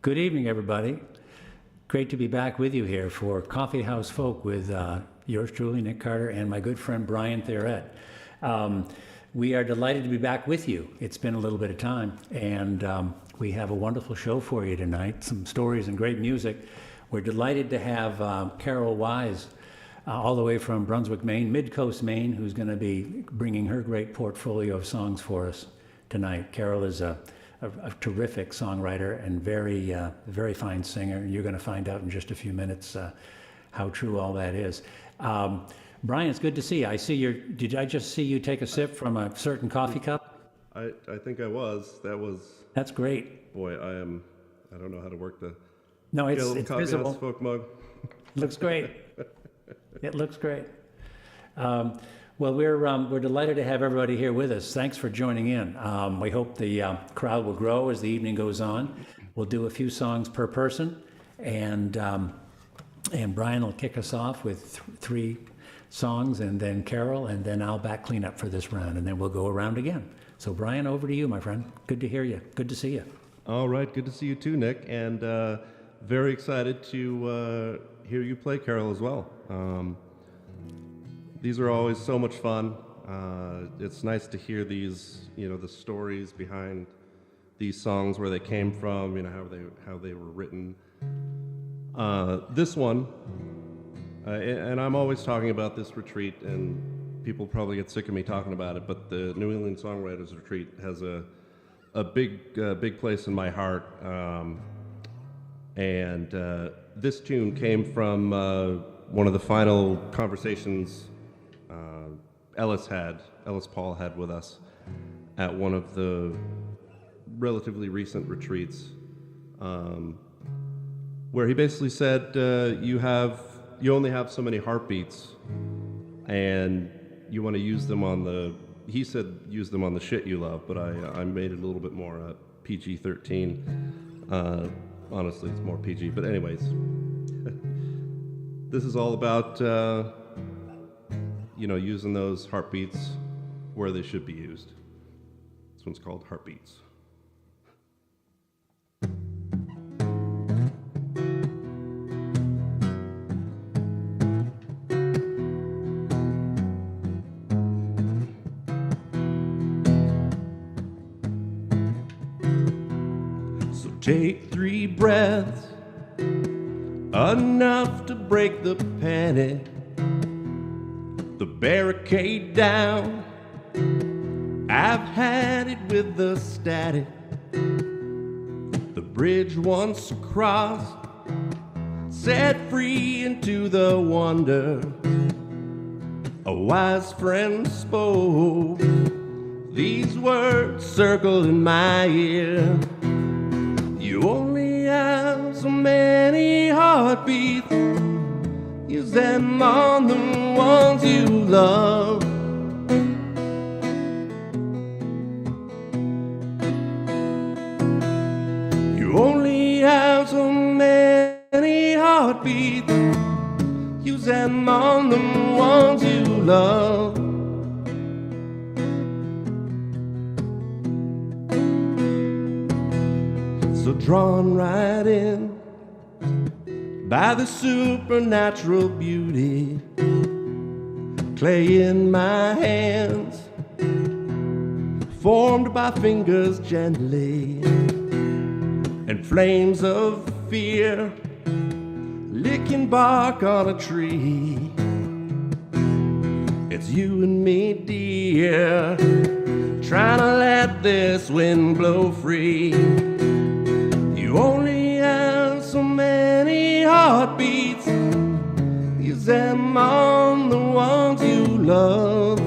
Good evening, everybody. Great to be back with you here for Coffeehouse Folk with yours truly, Nick Carter, and my good friend Brian Theoret. We are delighted to be back with you. It's been a little bit of time, and we have a wonderful show for you tonight, some stories and great music. We're delighted to have Carole Wise, all the way from Brunswick, Maine, Mid-Coast, Maine, who's going to be bringing her great portfolio of songs for us tonight. Carole is a terrific songwriter and very fine singer. You're going to find out in just a few minutes how true all that is. Brian, it's good to see you. Did I just see you take a sip from a certain coffee cup? I think I was. That's great. Boy, I don't know how to work the... No, it's visible. Coffeehouse Folk mug. Looks great. It looks great. Well, we're delighted to have everybody here with us. Thanks for joining in. We hope the crowd will grow as the evening goes on. We'll do a few songs per person, and Brian will kick us off with three songs, and then Carole, and then I'll back clean up for this round, and then we'll go around again. So, Brian, over to you, my friend. Good to hear you. Good to see you. All right, good to see you too, Nick, and very excited to hear you play, Carole, as well. These are always so much fun. It's nice to hear these, the stories behind these songs, where they came from, how they were written. This one, and I'm always talking about this retreat, and people probably get sick of me talking about it, but the New England Songwriters Retreat has a big place in my heart. And this tune came from one of the final conversations Ellis Paul had with us at one of the relatively recent retreats, where he basically said, you only have so many heartbeats, and you want to use them on he said use them on the shit you love, but I made it a little bit more PG-13. Honestly, it's more PG, but anyways, this is all about using those heartbeats where they should be used. This one's called Heartbeats. So take 3 breaths, enough to break the panic. The barricade down, I've had it with the static. The bridge once crossed, set free into the wonder. A wise friend spoke, these words circled in my ear. You only have so many heartbeats, use them on the ones you love. You only have so many heartbeats, use them on the ones you love. So drawn right in by the supernatural beauty, clay in my hands, formed by fingers gently, and flames of fear, licking bark on a tree. It's you and me, dear, trying to let this wind blow free. You only have so many heartbeats, use them on the ones you love.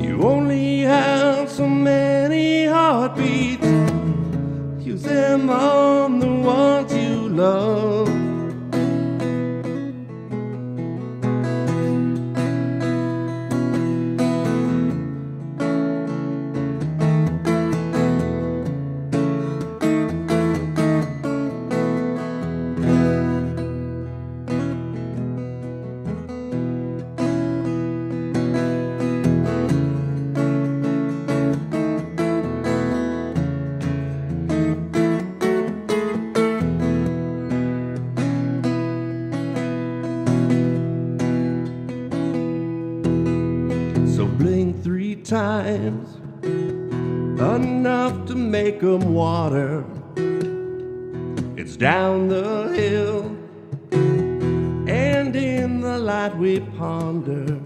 You only have so many heartbeats, use them on the ones you love. times, enough to make 'em water. It's down the hill, and in the light we ponder.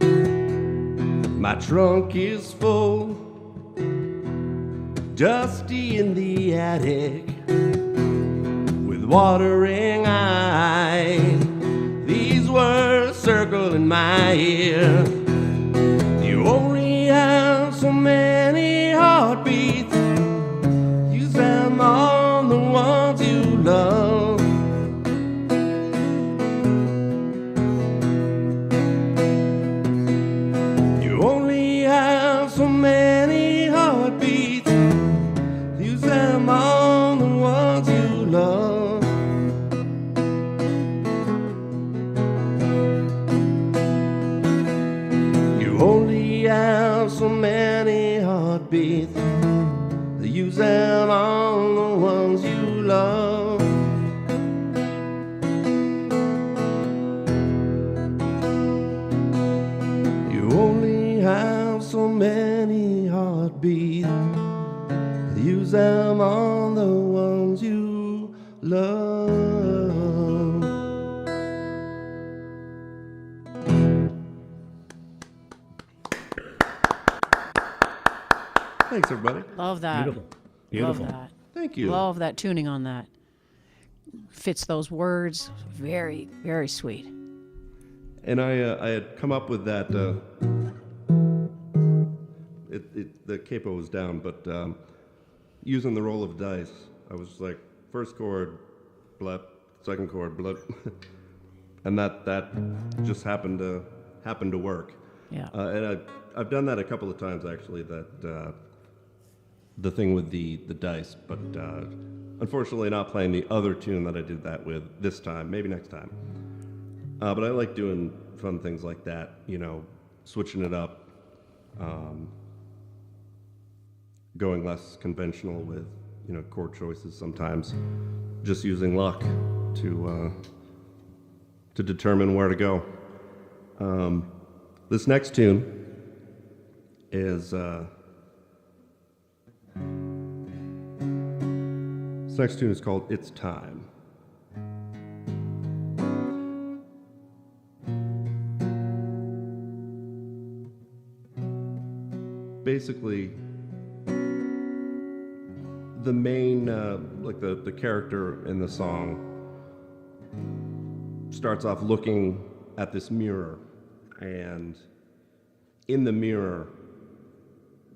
My trunk is full, dusty in the attic, with watering eyes. These words circle in my ear. You only have so many heartbeats. Use them on the ones you love. You only have so many heartbeats. Use them on the ones you love. You only have so many heartbeats. Use them on the ones you love. You only have so many heartbeats. Use them on the ones you love. Thanks, everybody. Love that. Beautiful. Beautiful. Love that. Thank you. Love that tuning on that. Fits those words. Very, very sweet. And I had come up with that. The capo was down, but using the roll of dice, I was like, first chord, blep, second chord, blep, and that just happened to work. Yeah. And I've done that a couple of times actually. That the thing with the dice, but unfortunately not playing the other tune that I did that with this time. Maybe next time. But I like doing fun things like that, you know, switching it up, going less conventional with, you know, chord choices sometimes, just using luck to determine where to go. This next tune is called It's Time. Basically, the main, like the character in the song starts off looking at this mirror, and in the mirror,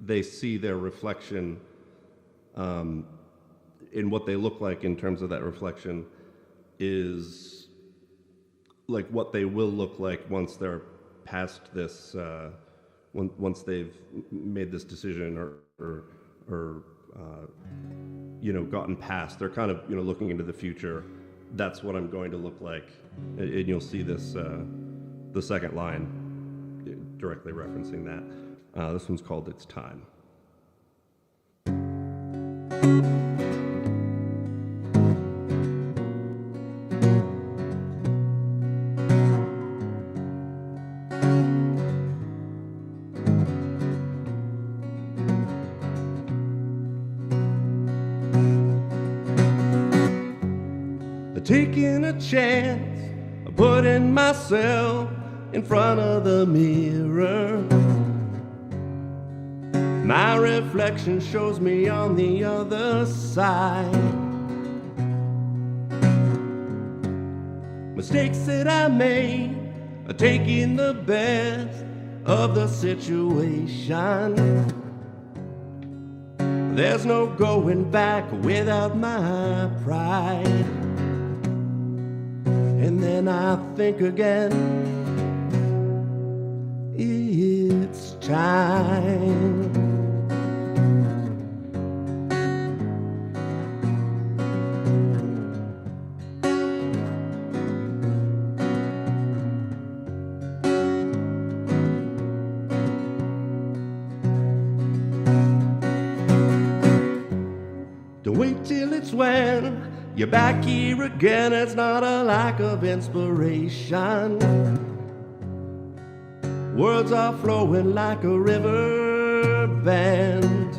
they see their reflection in what they look like in terms of that reflection is like what they will look like once they're past this, once they've made this decision or you know, gotten past. They're kind of, you know, looking into the future. That's what I'm going to look like. And you'll see this, the second line directly referencing that. This one's called It's Time. Taking a chance of putting myself in front of the mirror. My reflection shows me on the other side. Mistakes that I made are taking the best of the situation. There's no going back without my pride. And then I think again, it's time. Don't wait till it's when you're back here again. It's not a lack of inspiration. Words are flowing like a river. band.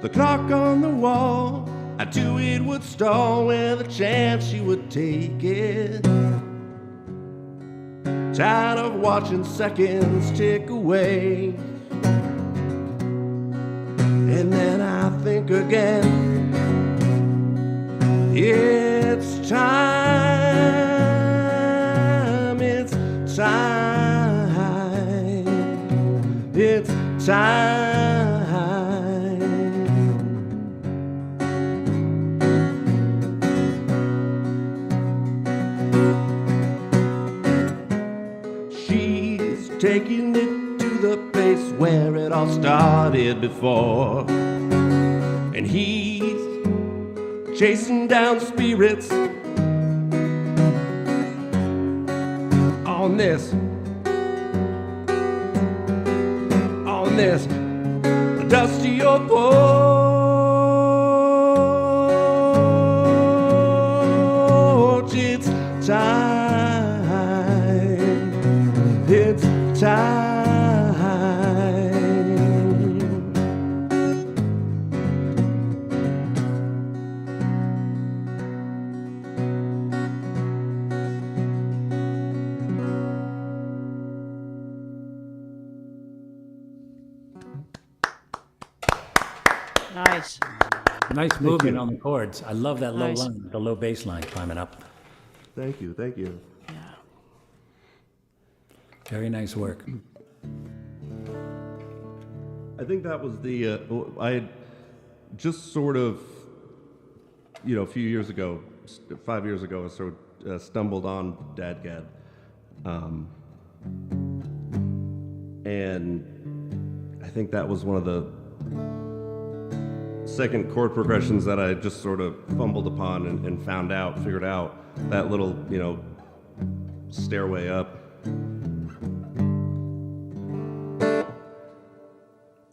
The clock on the wall, I knew it would stall with a chance she would take it. Tired of watching seconds tick away. And then I think again, it's time, it's time, it's time. She's taking it to the place where it all started before, and he's chasing down spirits on this dusty old porch. It's time, it's time. Nice. Nice movement on the chords. I love that low Nice. line, the low bass line climbing up. Thank you, thank you. Yeah. Very nice work. I think that was the, I had just sort of, a few years ago, 5 years ago, I sort of stumbled on Dadgad. And I think that was one of the second chord progressions that I just sort of fumbled upon and figured out that little, stairway up.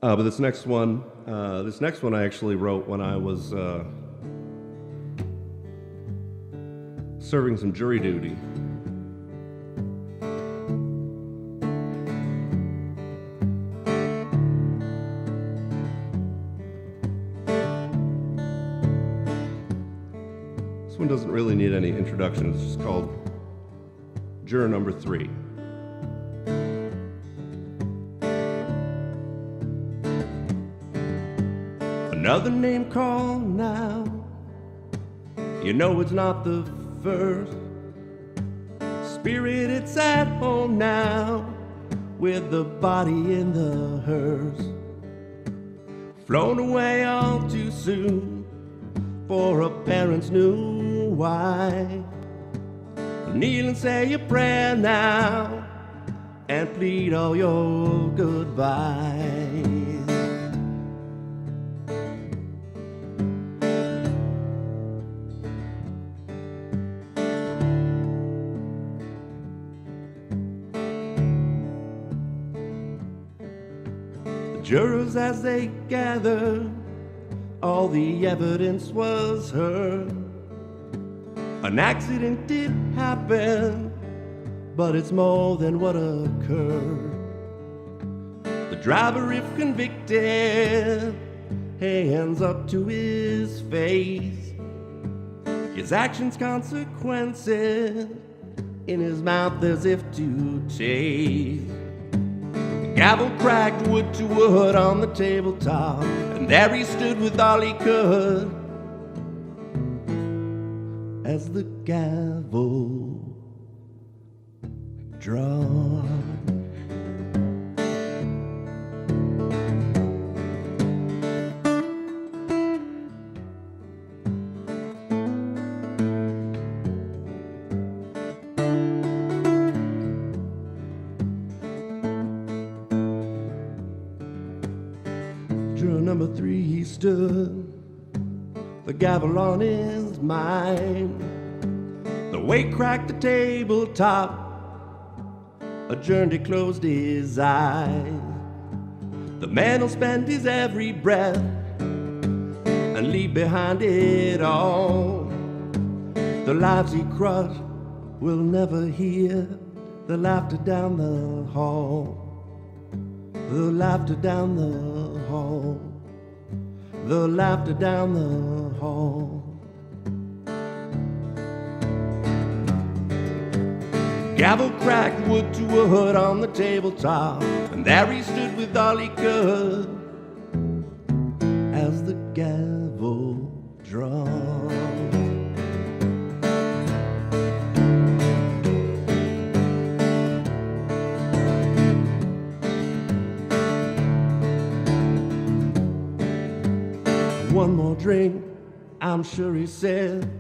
But this next one I actually wrote when I was serving some jury duty. This one doesn't really need any introduction. It's just called Juror number 3. Another name call now. You know it's not the first. Spirit, it's at home now, with the body in the hearse. Flown away all too soon for a parent's new wife. Kneel and say your prayer now and plead all your goodbyes. Jurors as they gathered, all the evidence was heard. An accident did happen, but it's more than what occurred. The driver, if convicted, hands up to his face. His actions consequences, in his mouth as if to taste. Gavel cracked wood to wood on the tabletop, and there he stood with all he could as the gavel dropped. Juror number 3, he stood, the gavel on his mind. The weight cracked the tabletop, adjourned, he closed his eyes. The man will spend his every breath and leave behind it all. The lives he crushed will never hear the laughter down the hall. The laughter down the hall, the laughter down the hall. Gavel cracked wood to wood on the tabletop, and there he stood with all he could as the gavel dropped. One more drink, I'm sure he said,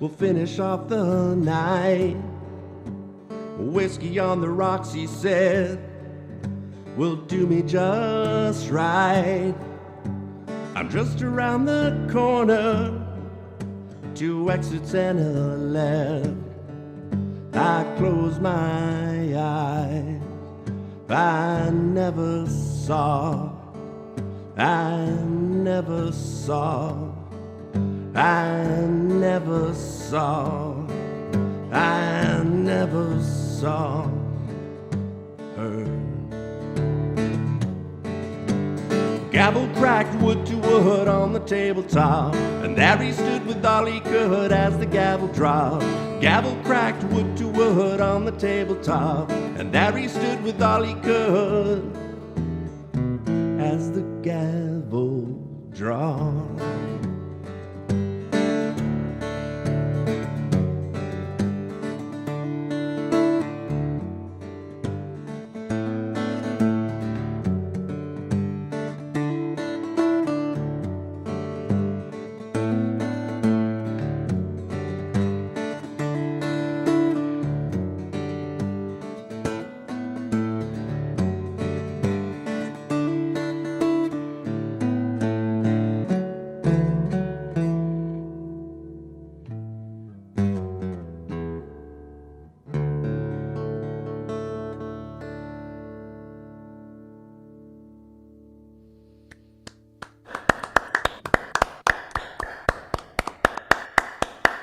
we'll finish off the night. Whiskey on the rocks, he said, will do me just right. I'm just around the corner, 2 exits and a left. I close my eyes, I never saw, I never saw, I never saw, I never saw her. Gavel cracked wood to wood on the tabletop, and there he stood with all he could as the gavel dropped. Gavel cracked wood to wood on the tabletop, and there he stood with all he could as the gavel dropped.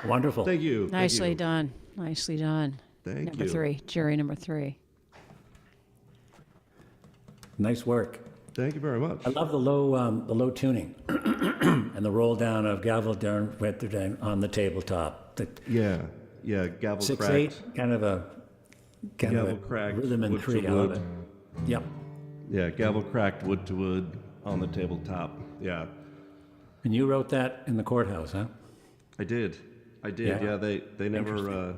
Wonderful. Thank you. Nicely Thank you. done. Nicely done. Thank Number you. 3, jury number 3. Nice work. Thank you very much. I love the low tuning and the roll down of gavel down on the tabletop. The Yeah, yeah, gavel 6/8, cracked. kind of a Gavel cracked, rhythm and wood to tree. I love wood. it. Yep. Yeah, gavel cracked wood to wood on the tabletop. Yeah, And you wrote that in the courthouse, huh? I did. Yeah. Yeah, they never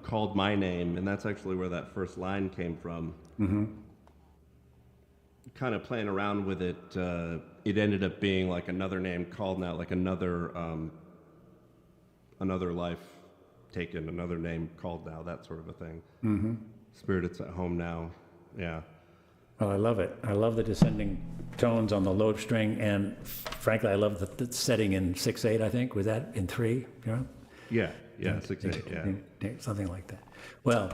called my name, and that's actually where that first line came from. Mm-hmm. Kind of playing around with it, it ended up being like another name called now, like another life taken, another name called now, that sort of a thing. Mm-hmm. Spirit's at home now. Yeah. Oh, I love it. I love the descending tones on the low string, and frankly, I love the setting in 6/8. I think was that in 3. You know, Yeah. 6/8. Yeah. something like that. Well,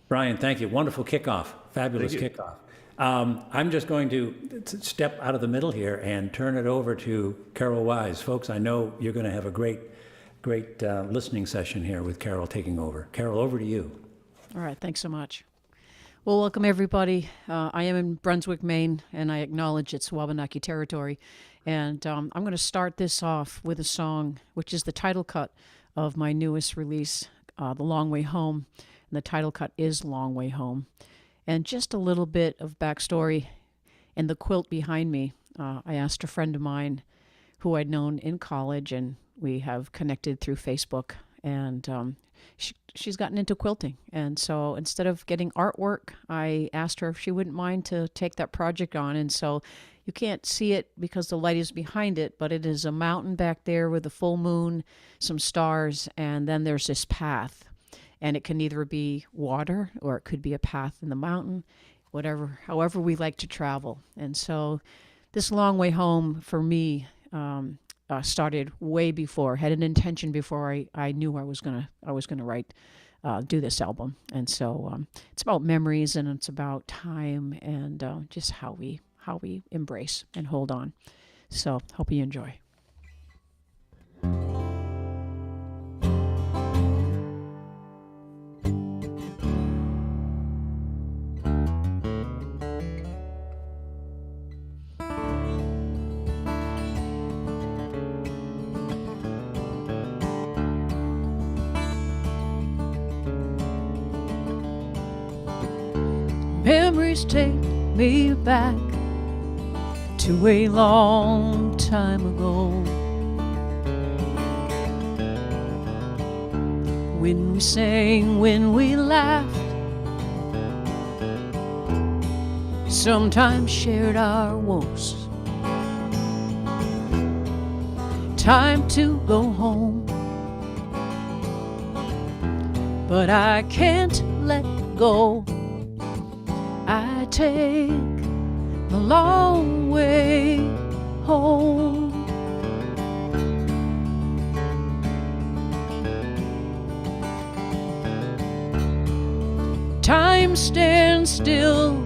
Brian, thank you. Wonderful kickoff. Fabulous Thank you. kickoff. I'm just going to step out of the middle here and turn it over to Carole Wise. Folks, I know you're going to have a great listening session here with Carole taking over. Carole, over to you. All right, thanks so much. Well, welcome everybody. I am in Brunswick, Maine, and I acknowledge it's Wabanaki territory. And I'm going to start this off with a song, which is the title cut of my newest release, The Long Way Home. And the title cut is Long Way Home. And just a little bit of backstory in the quilt behind me. I asked a friend of mine who I'd known in college, and we have connected through Facebook. And she's gotten into quilting. And so instead of getting artwork, I asked her if she wouldn't mind to take that project on. And so you can't see it because the light is behind it, but it is a mountain back there with a full moon, some stars, and then there's this path. And it can either be water or it could be a path in the mountain, however we like to travel. And so this long way home for me started way before, had an intention before I knew I was gonna write, do this album. And so it's about memories, and it's about time, and just how we embrace and hold on. So hope you enjoy. Memories take me back to a long time ago, when we sang, when we laughed, sometimes shared our woes. Time to go home, but I can't let go. I take the long way home. Time stands still,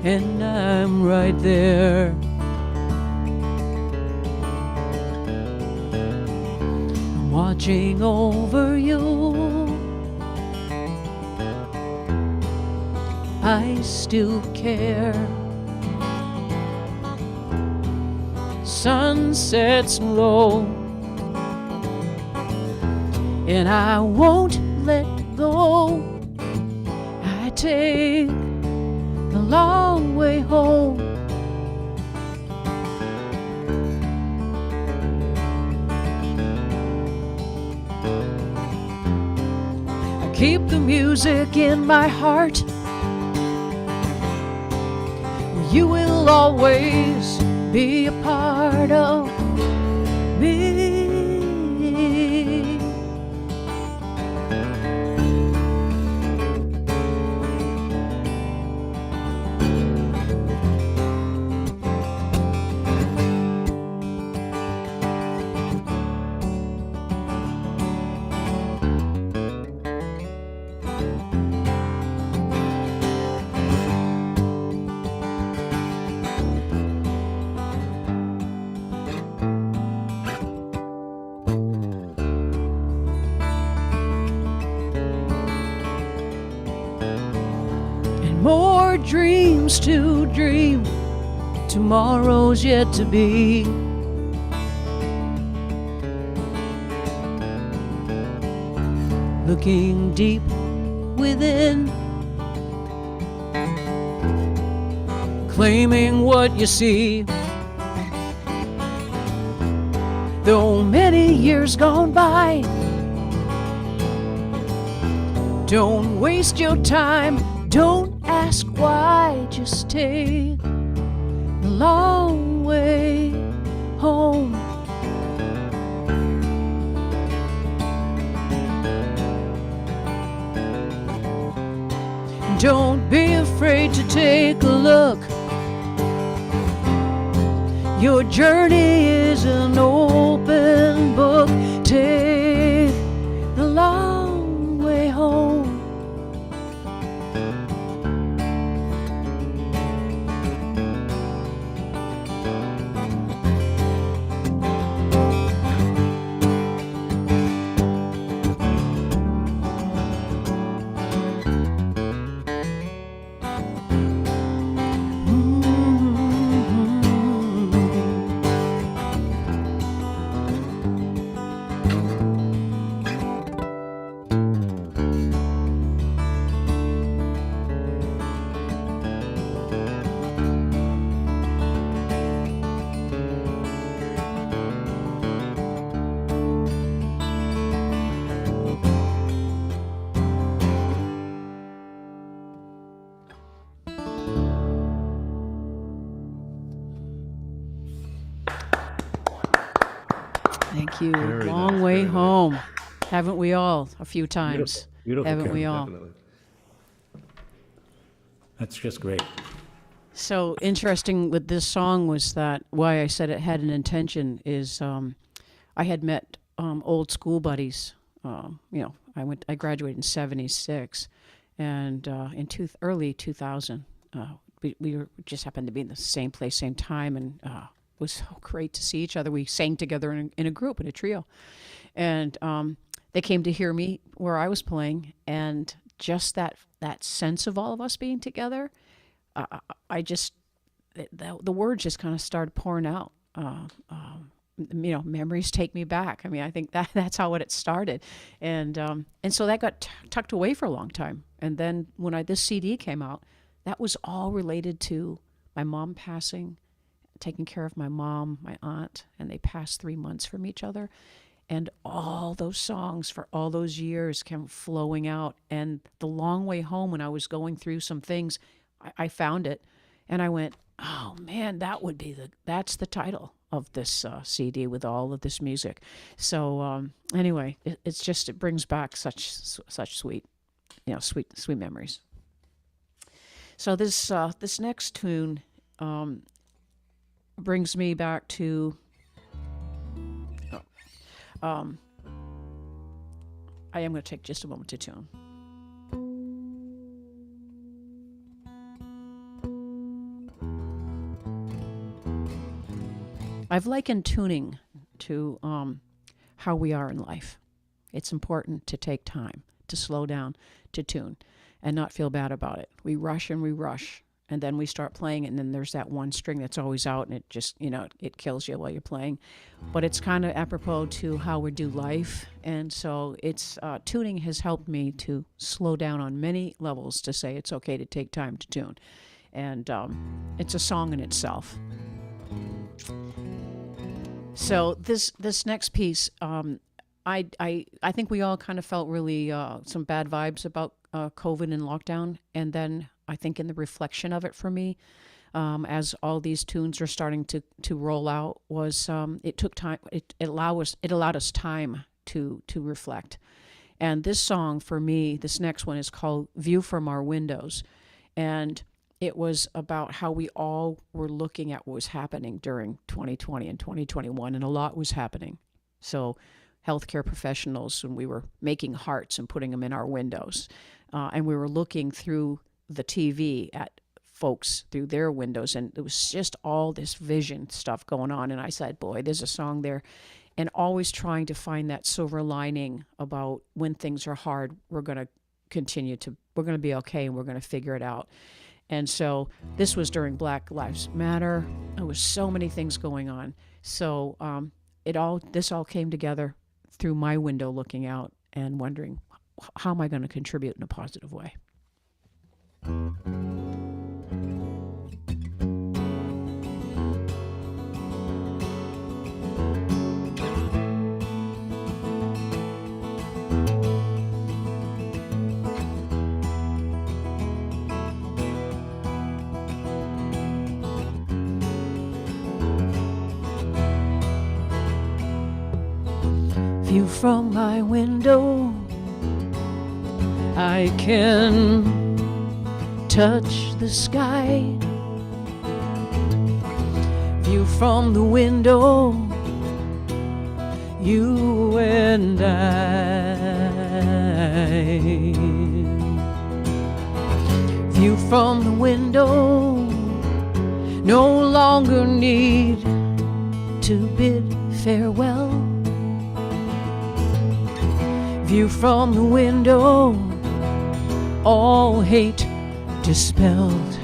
and I'm right there. I'm watching over you. I still care. Sun sets low, and I won't let go. I take the long way home. I keep the music in my heart. You will always be a part of me. More dreams to dream, tomorrow's yet to be. Looking deep within, claiming what you see. Though many years gone by, don't waste your time. Don't ask why, just take the long way home. Don't be afraid to take a look. Your journey is an open book. Take the long way home. Thank you. Very Long nice, way very nice. home. Haven't we all? A few times. Beautiful, Haven't we Carole. all? Definitely. That's just great. So interesting with this song was that why I said it had an intention is I had met old school buddies. I graduated in '76, and in early 2000, we just happened to be in the same place, same time, and it was so great to see each other. We sang together in a group, in a trio, and they came to hear me where I was playing, and just that sense of all of us being together. I just, the words just kind of started pouring out. Memories take me back. I mean, I think that's how it started, and so that got tucked away for a long time. And then when this CD came out, that was all related to my mom passing, taking care of my mom, my aunt, and they passed 3 months from each other. And all those songs for all those years came flowing out. And the long way home, when I was going through some things, I found it, and I went, "Oh man, that's the title of this CD with all of this music." So anyway, it brings back such sweet, sweet memories. So this next tune brings me back to. I am going to take just a moment to tune. I've likened tuning to how we are in life. It's important to take time, to slow down, to tune, and not feel bad about it. We rush, and then we start playing, and then there's that one string that's always out, and it just, it kills you while you're playing. But it's kind of apropos to how we do life, and so tuning has helped me to slow down on many levels, to say it's okay to take time to tune. And it's a song in itself. So this next piece, I think we all kind of felt really some bad vibes about COVID and lockdown, and then I think in the reflection of it for me, as all these tunes are starting to roll out, was it took time. It allowed us time to reflect. And this song for me, this next one, is called "View from Our Windows," and it was about how we all were looking at what was happening during 2020 and 2021, and a lot was happening. So healthcare professionals, and we were making hearts and putting them in our windows, and we were looking through the TV at folks through their windows, and it was just all this vision stuff going on. And I said, boy, there's a song there. And always trying to find that silver lining about when things are hard, we're going to be okay, and we're going to figure it out. And so this was during Black Lives Matter. There was so many things going on. So this all came together through my window, looking out and wondering, how am I going to contribute in a positive way? View from my window, I can touch the sky. View from the window, you and I. View from the window, no longer need to bid farewell. View from the window, all hate dispelled.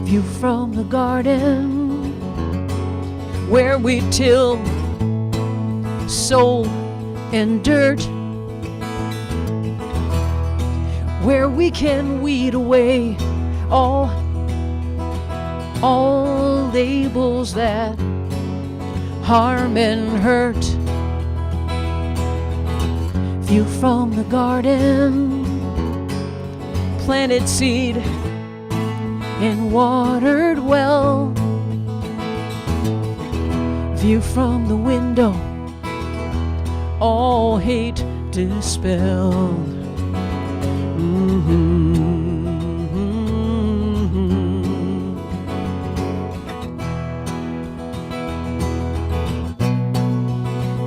View from the garden, where we till soul and dirt, where we can weed away all labels that harm and hurt. View from the garden, planted seed and watered well. View from the window, all hate dispelled.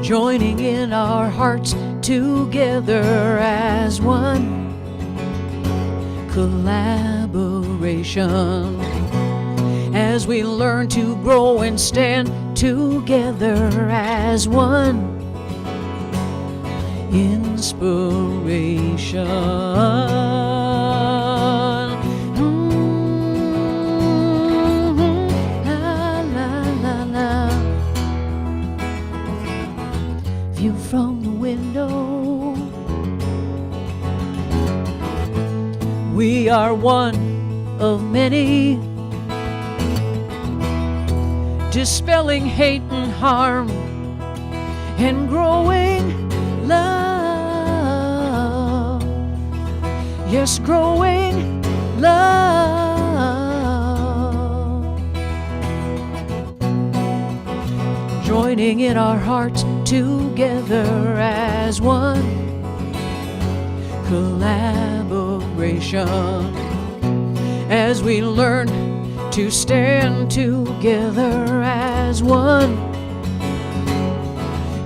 Joining in our hearts together as one, collaboration, as we learn to grow and stand together as one, inspiration. La, la, la, la. we are one of many, dispelling hate and harm and growing love. Yes, growing love. Joining in our hearts together as one. Collaboration as we learn to stand together as one.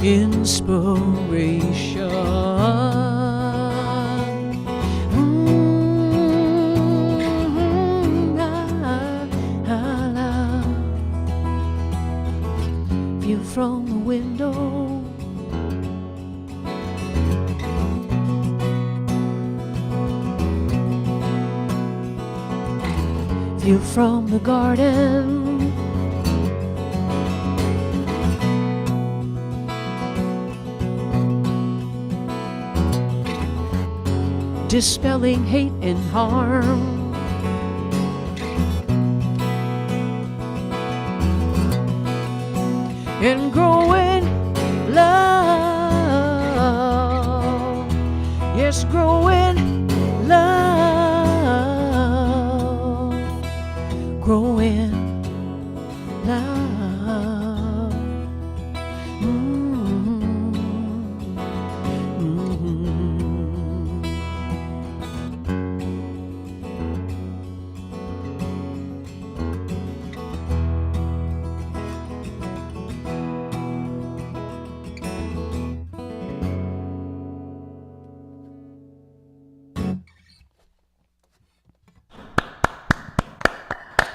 Inspiration. View from the window. View from the garden. Dispelling hate and harm. And growing love. Yes, growing love. Growing love.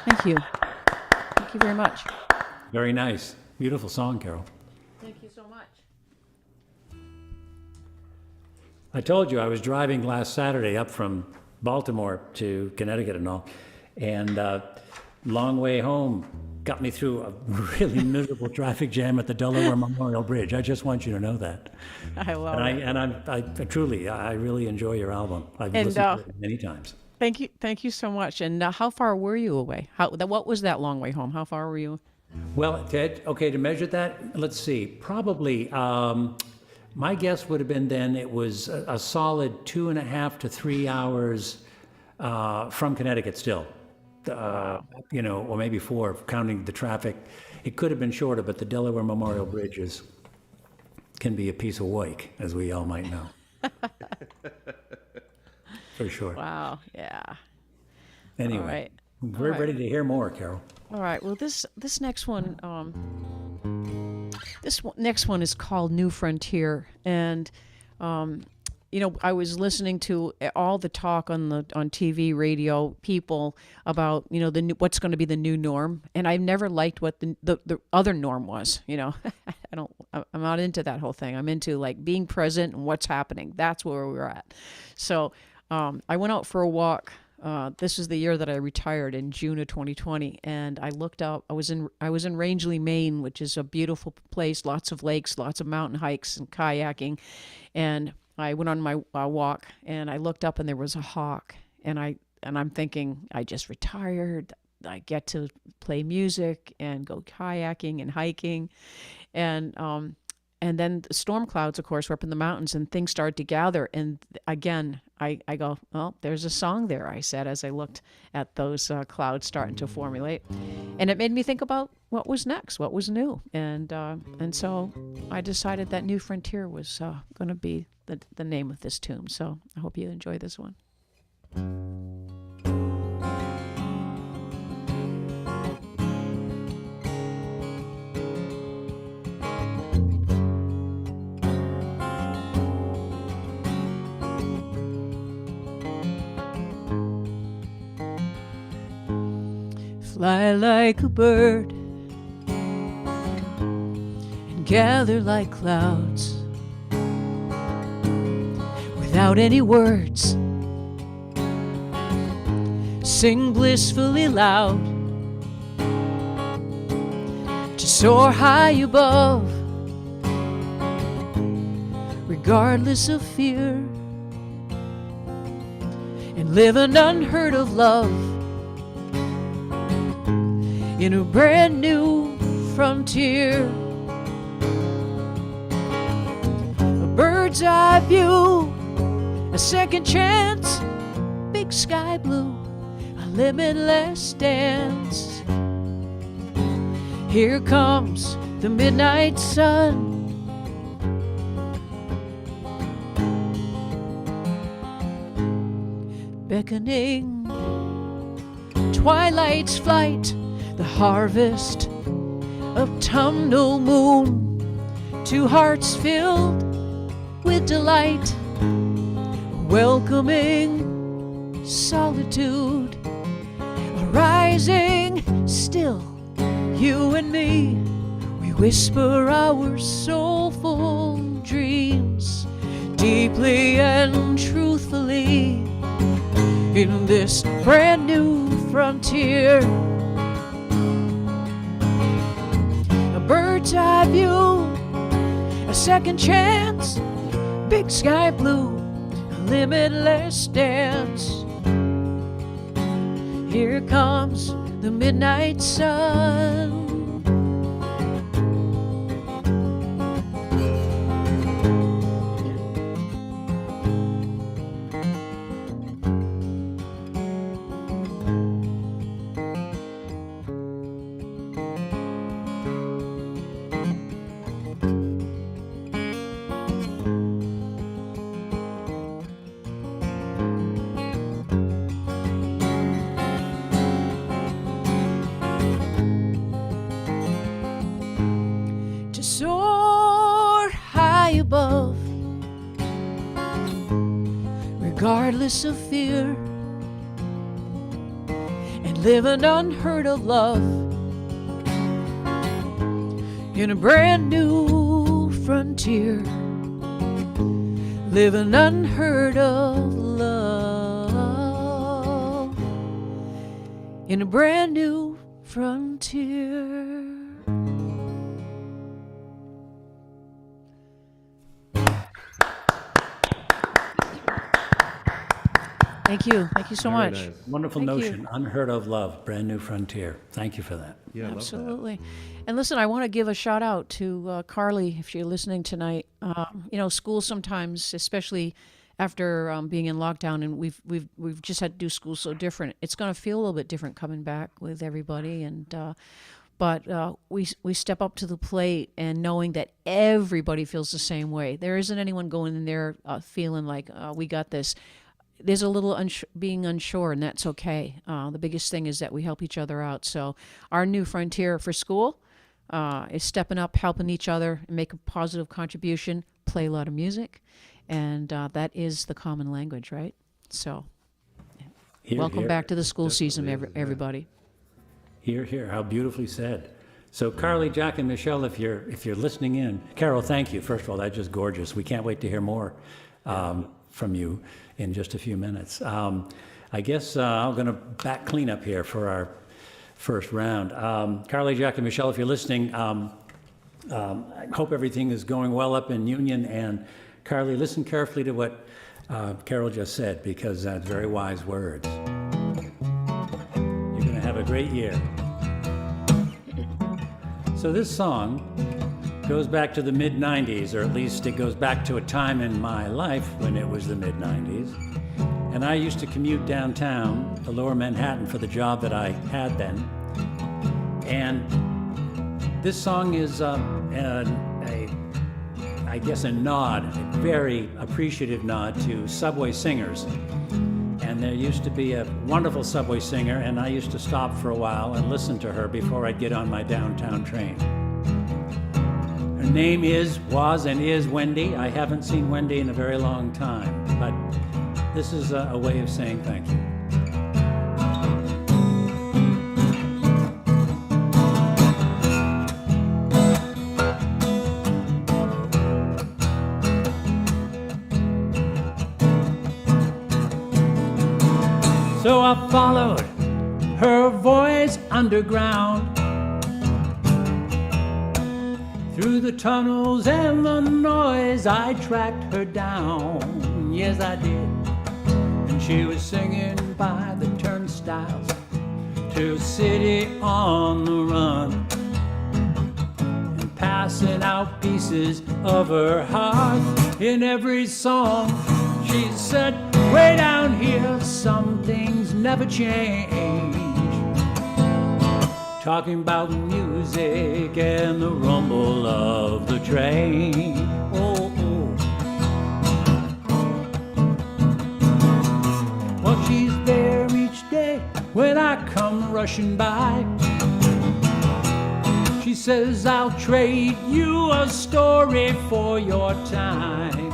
Thank you. Thank you very much. Very nice. Beautiful song, Carole. Thank you so much. I told you I was driving last Saturday up from Baltimore to Connecticut and all, and long way home got me through a really miserable traffic jam at the Delaware Memorial Bridge. I just want you to know that. I love And it. I truly, I really enjoy your album. I've And, listened to it many times. Thank you so much. And how far were you away? What was that long way home? How far were you? Well, Ted, okay, to measure that, let's see, probably, my guess would have been then it was a solid 2.5 to 3 hours from Connecticut still. Or maybe 4, counting the traffic. It could have been shorter, but the Delaware Memorial Bridge can be a piece of work, as we all might know. For sure. Wow. Yeah. Anyway, All right. we're ready to hear more, Carole. All right. Well, this next one, next one is called New Frontier, and I was listening to all the talk on TV, radio, people about what's going to be the new norm, and I've never liked what the other norm was. I'm not into that whole thing. I'm into like being present and what's happening. That's where we're at. So I went out for a walk. This is the year that I retired in June of 2020, and I looked up. I was in Rangeley, Maine, which is a beautiful place, lots of lakes, lots of mountain hikes and kayaking, and I went on my walk, and I looked up, and there was a hawk, and I'm thinking, I just retired. I get to play music and go kayaking and hiking, and then the storm clouds, of course, were up in the mountains, and things started to gather. And again, I go, well, there's a song there, I said, as I looked at those clouds starting to formulate. And it made me think about what was next, what was new. And so I decided that New Frontier was going to be the name of this tune. So I hope you enjoy this one. Fly like a bird and gather like clouds without any words. Sing blissfully loud to soar high above, regardless of fear, and live an unheard of love in a brand new frontier. A bird's eye view, a second chance, big sky blue, a limitless dance. Here comes the midnight sun, beckoning twilight's flight, the harvest of autumnal moon, two hearts filled with delight, welcoming solitude, arising still, you and me, we whisper our soulful dreams, deeply and truthfully, in this brand new frontier. A bird's eye view, a second chance, big sky blue, a limitless dance. Here comes the midnight sun. Soar high above, regardless of fear, and live an unheard of love in a brand new frontier. Live an unheard of love in a brand new frontier. Thank you. Thank you so Very much. nice. Wonderful Thank notion. you. Unheard of love, brand new frontier. Thank you for that. Yeah, I love that. Absolutely. And listen, I want to give a shout out to Carly, if you're listening tonight. You know, school sometimes, especially after being in lockdown, and we've just had to do school so different. It's going to feel a little bit different coming back with everybody, and but we step up to the plate and knowing that everybody feels the same way. There isn't anyone going in there feeling like we got this. There's a little being unsure, and that's okay. The biggest thing is that we help each other out. So our new frontier for school is stepping up, helping each other, and make a positive contribution, play a lot of music, and that is the common language, right? So Hear, welcome hear. back to the school season, Definitely is, yeah. everybody. Hear, hear. How beautifully said. So, Carly, Jack, and Michelle, if you're listening in, Carole, thank you. First of all, that's just gorgeous. We can't wait to hear more from you in just a few minutes. I guess I'm going to back clean up here for our first round. Carly, Jack, and Michelle, if you're listening, I hope everything is going well up in Union. And Carly, listen carefully to what Carole just said, because that's very wise words. You're going to have a great year. So this song goes back to the mid-90s, or at least it goes back to a time in my life when it was the mid-90s. And I used to commute downtown to Lower Manhattan for the job that I had then. And this song is I guess a nod, a very appreciative nod to subway singers. And there used to be a wonderful subway singer, and I used to stop for a while and listen to her before I'd get on my downtown train. Her name was and is Wendy. I haven't seen Wendy in a very long time, but this is a way of saying thank you. So I followed her voice underground, through the tunnels and the noise. I tracked her down, yes I did. And She was singing by the turnstiles to a city on the run, and passing out pieces of her heart in every song. She said, way down here some things never change. Talking about music and the rumble of the train. Oh, oh. Well, she's there each day when I come rushing by. She says, I'll trade you a story for your time.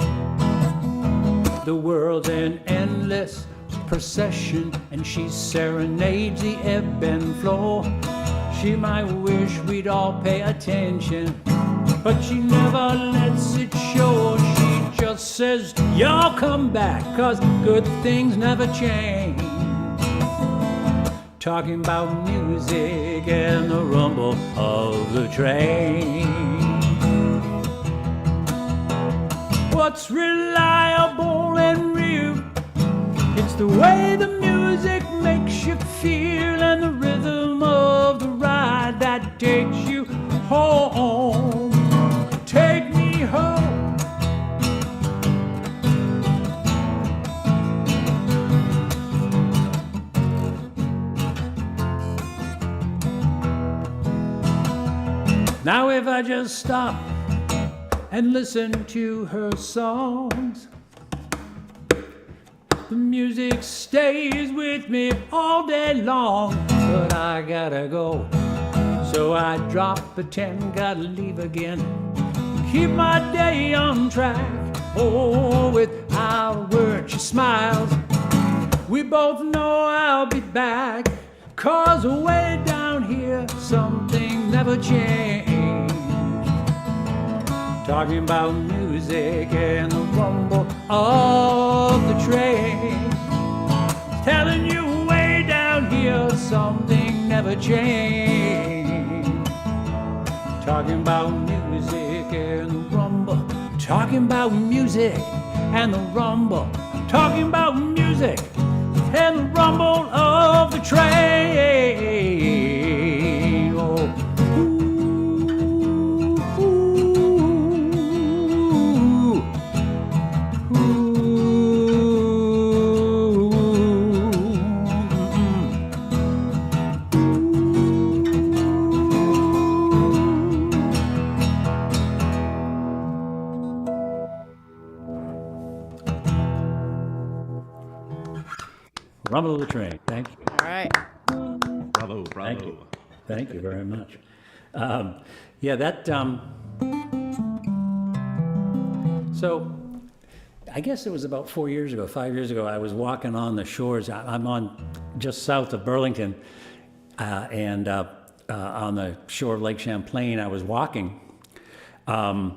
The world's an endless procession, and she serenades the ebb and flow. She might wish we'd all pay attention, but she never lets it show. She just says, y'all come back, 'cause good things never change. Talking about music and the rumble of the train. What's reliable and real? It's the way the music makes you feel, and the rhythm of the ride that takes you home. Take me home. Now if I just stop and listen to her songs, the music stays with me all day long. But I gotta go, so I drop a 10, gotta leave again. Keep my day on track. Oh, without a word she smiles. We both know I'll be back, 'cause way down here something never changed. Talking about music and the rumble of the train. Telling you way down here something never changed. Talking about music and the rumble. Talking about music and the rumble. Talking about music and the rumble of the train. Oh. Rumble of the train. Thank you. All right. Bravo, bravo. Thank you. Thank you very much. Yeah, that. So, I guess it was about 4 years ago, 5 years ago. I was walking on the shores. I'm on just south of Burlington, and on the shore of Lake Champlain. I was walking, and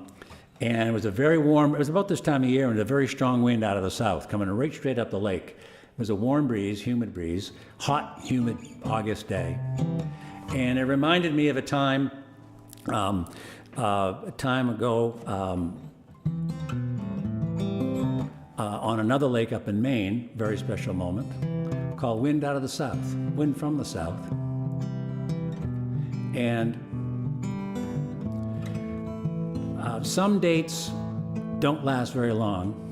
it was a very warm. It was about this time of year, and a very strong wind out of the south, coming right straight up the lake. It was a warm breeze, humid breeze, hot, humid August day. And it reminded me of a time ago, on another lake up in Maine, very special moment, called Wind Out of the South, Wind from the South. And some dates don't last very long.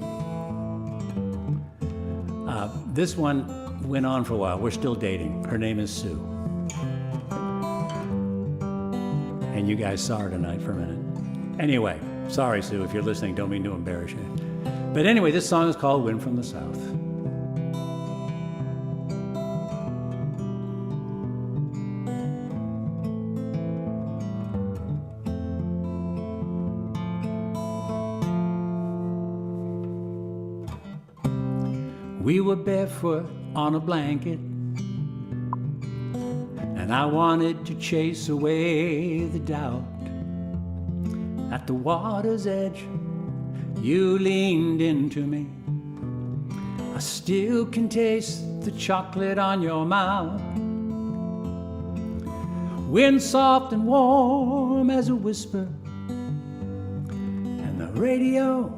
This one went on for a while. We're still dating. Her name is Sue. And you guys saw her tonight for a minute. Anyway, sorry, Sue, if you're listening, don't mean to embarrass you. But anyway, this song is called Wind from the South. We were barefoot on a blanket, and I wanted to chase away the doubt. At the water's edge, you leaned into me. I still can taste the chocolate on your mouth. Wind soft and warm as a whisper, and the radio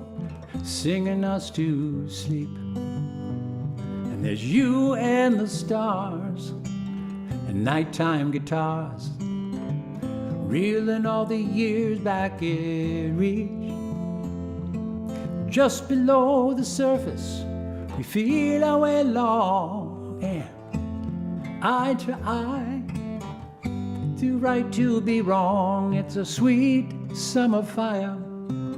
singing us to sleep. And There's you and the stars and nighttime guitars, reeling all the years back in reach. Just below the surface, we feel our way along, and eye to eye, to right to be wrong. It's a sweet summer fire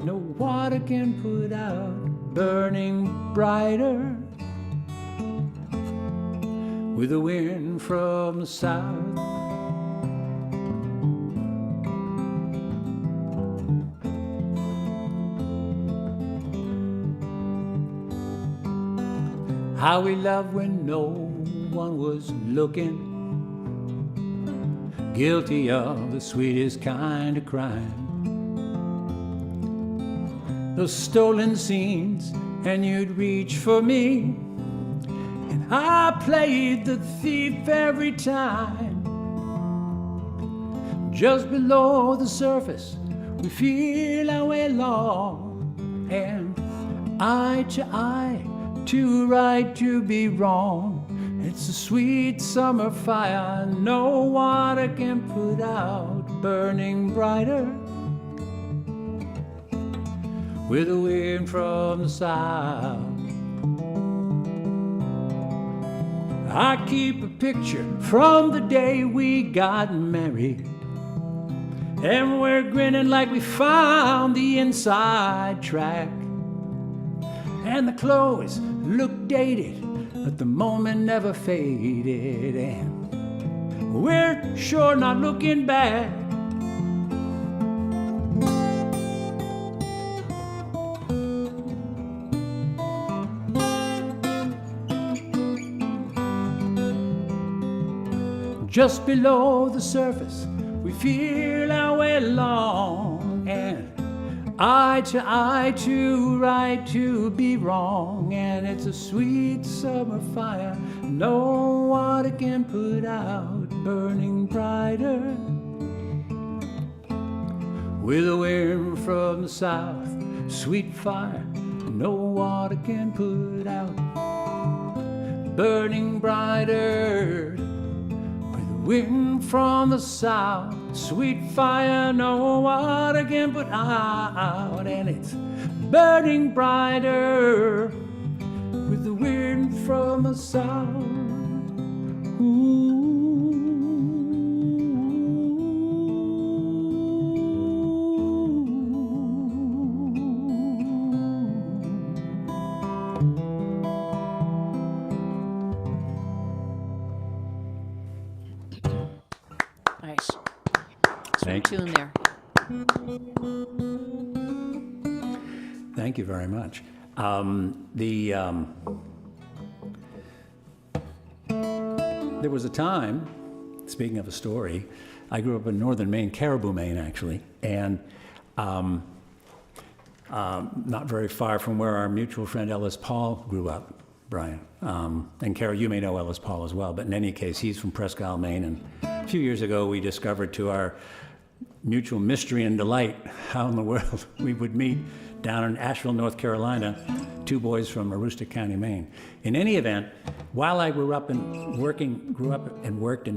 no water can put out, burning brighter with the wind from the south. How we loved when no one was looking, guilty of the sweetest kind of crime. Those stolen scenes, and you'd reach for me, and I played the thief every time. Just below the surface, we feel our way along, and eye to eye, to right to be wrong. It's a sweet summer fire no water can put out, burning brighter with the wind from the south. I keep a picture from the day we got married, and we're grinning like we found the inside track. And the clothes look dated, but the moment never faded, and we're sure not looking back. Just below the surface, we feel our way along, and eye to eye, to right to be wrong. And it's a sweet summer fire no water can put out, burning brighter with the wind from the south. Sweet fire no water can put out, burning brighter with the wind from the south. Sweet fire no water can put out, and it's burning brighter with the wind from the south. Ooh. Nice. Thank you. Tune there. Thank you very much. There was a time, speaking of a story, I grew up in northern Maine, Caribou, Maine, actually, and not very far from where our mutual friend Ellis Paul grew up, Brian. And Carol, you may know Ellis Paul as well, but in any case, he's from Presque Isle, Maine, and a few years ago we discovered, to our mutual mystery and delight, how in the world we would meet down in Asheville, North Carolina, two boys from Aroostook County, Maine. In any event, while I grew up and worked in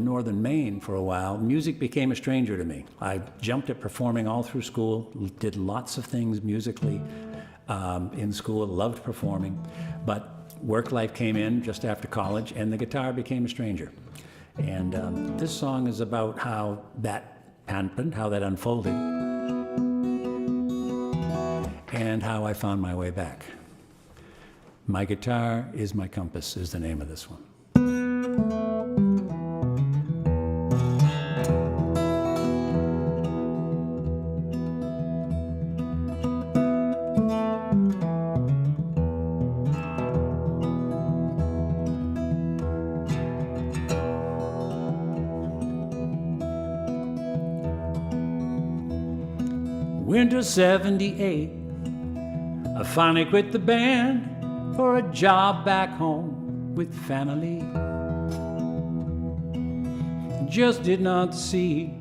northern Maine for a while, music became a stranger to me. I jumped at performing all through school, did lots of things musically in school, loved performing, but work life came in just after college, and the guitar became a stranger. And this song is about how that happened, how that unfolded, and how I found my way back. My Guitar is My Compass is the name of this one. Winter '78, I finally quit the band for a job back home with family. Just did not see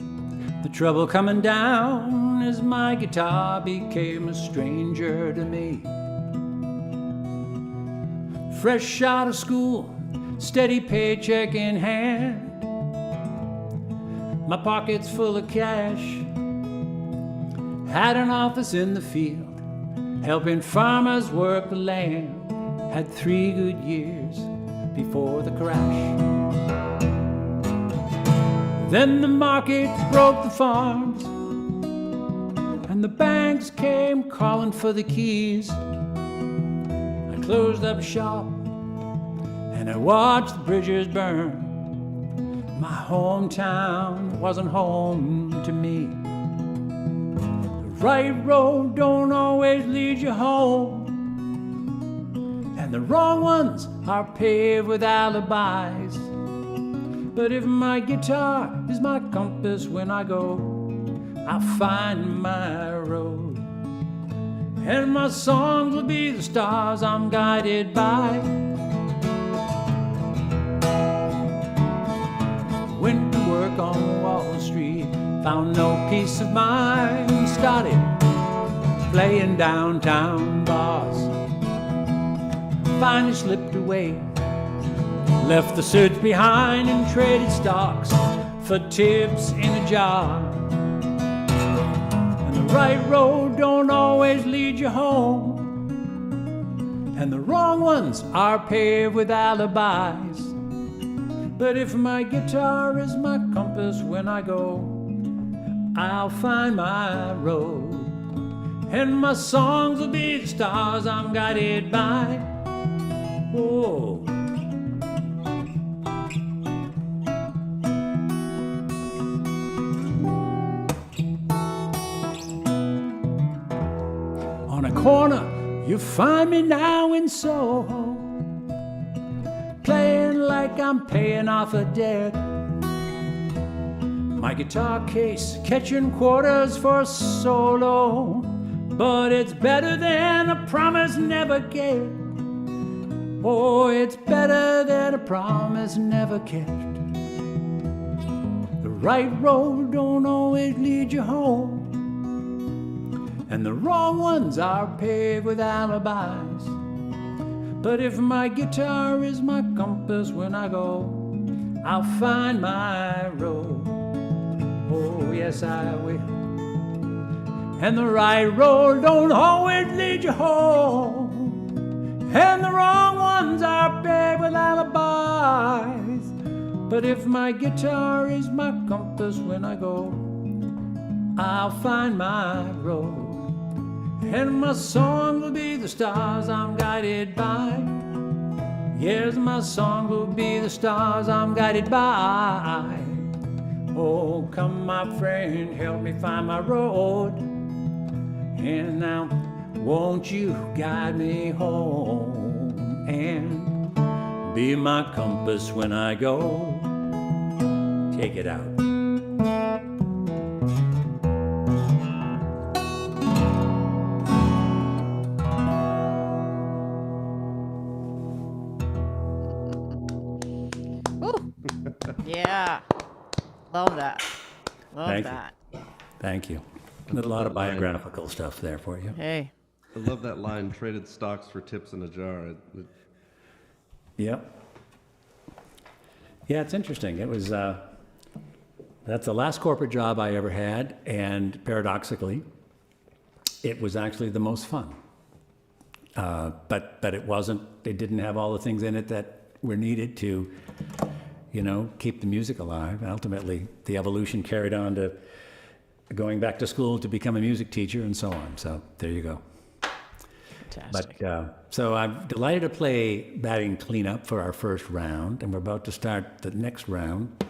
the trouble coming down as my guitar became a stranger to me. Fresh out of school, steady paycheck in hand. My pockets full of cash, had an office in the field, helping farmers work the land. Had 3 good years before the crash. Then the market broke the farms, and the banks came calling for the keys. I closed up shop, and I watched the bridges burn. My hometown wasn't home to me. The right road don't always lead you home, and the wrong ones are paved with alibis. But if my guitar is my compass when I go, I'll find my road. And my songs will be the stars I'm guided by. Went to work on Wall Street, found no peace of mind. Started playing downtown bars, finally slipped away, left the search behind and traded stocks for tips in a jar. And the right road don't always lead you home, and the wrong ones are paved with alibis. But if my guitar is my compass when I go, I'll find my road. And my songs will be the stars I'm guided by. Whoa. On a corner, you find me now in Soho, playing like I'm paying off a debt. My guitar case catching quarters for a solo, but it's better than a promise never kept. Oh, it's better than a promise never kept. The right road don't always lead you home, and the wrong ones are paved with alibis. But if my guitar is my compass when I go, I'll find my road. Oh, yes, I will. And the right road don't always lead you home, and the wrong ones are paved with alibis. But if my guitar is my compass when I go, I'll find my road. And my song will be the stars I'm guided by. Yes, my song will be the stars I'm guided by. Oh, come my friend, help me find my road. And now, won't you guide me home and be my compass when I go? Take it out. Yeah. Love that. Love Thank that. Thank you. A lot of biographical stuff there for you. Hey. I love that line, traded stocks for tips in a jar. Yep. Yeah, it's interesting. It was, that's the last corporate job I ever had, and paradoxically, it was actually the most fun. But it wasn't, it didn't have all the things in it that were needed to, you know, keep the music alive. Ultimately, the evolution carried on to going back to school to become a music teacher and so on. So there you go. Fantastic. But so I'm delighted to play batting cleanup for our first round, and we're about to start the next round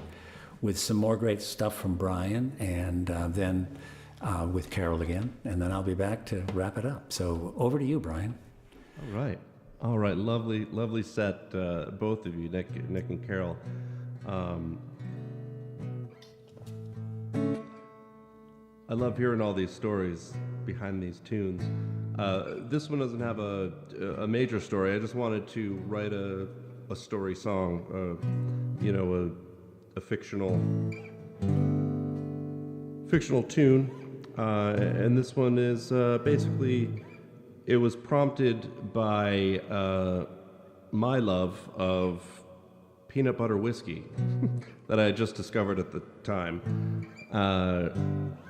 with some more great stuff from Brian, and then with Carole again, and then I'll be back to wrap it up. So over to you, Brian. All right. Lovely set, both of you, Nick and Carole. I love hearing all these stories behind these tunes. This one doesn't have a major story. I just wanted to write a story song, a fictional tune. And this one is basically, it was prompted by my love of peanut butter whiskey that I had just discovered at the time.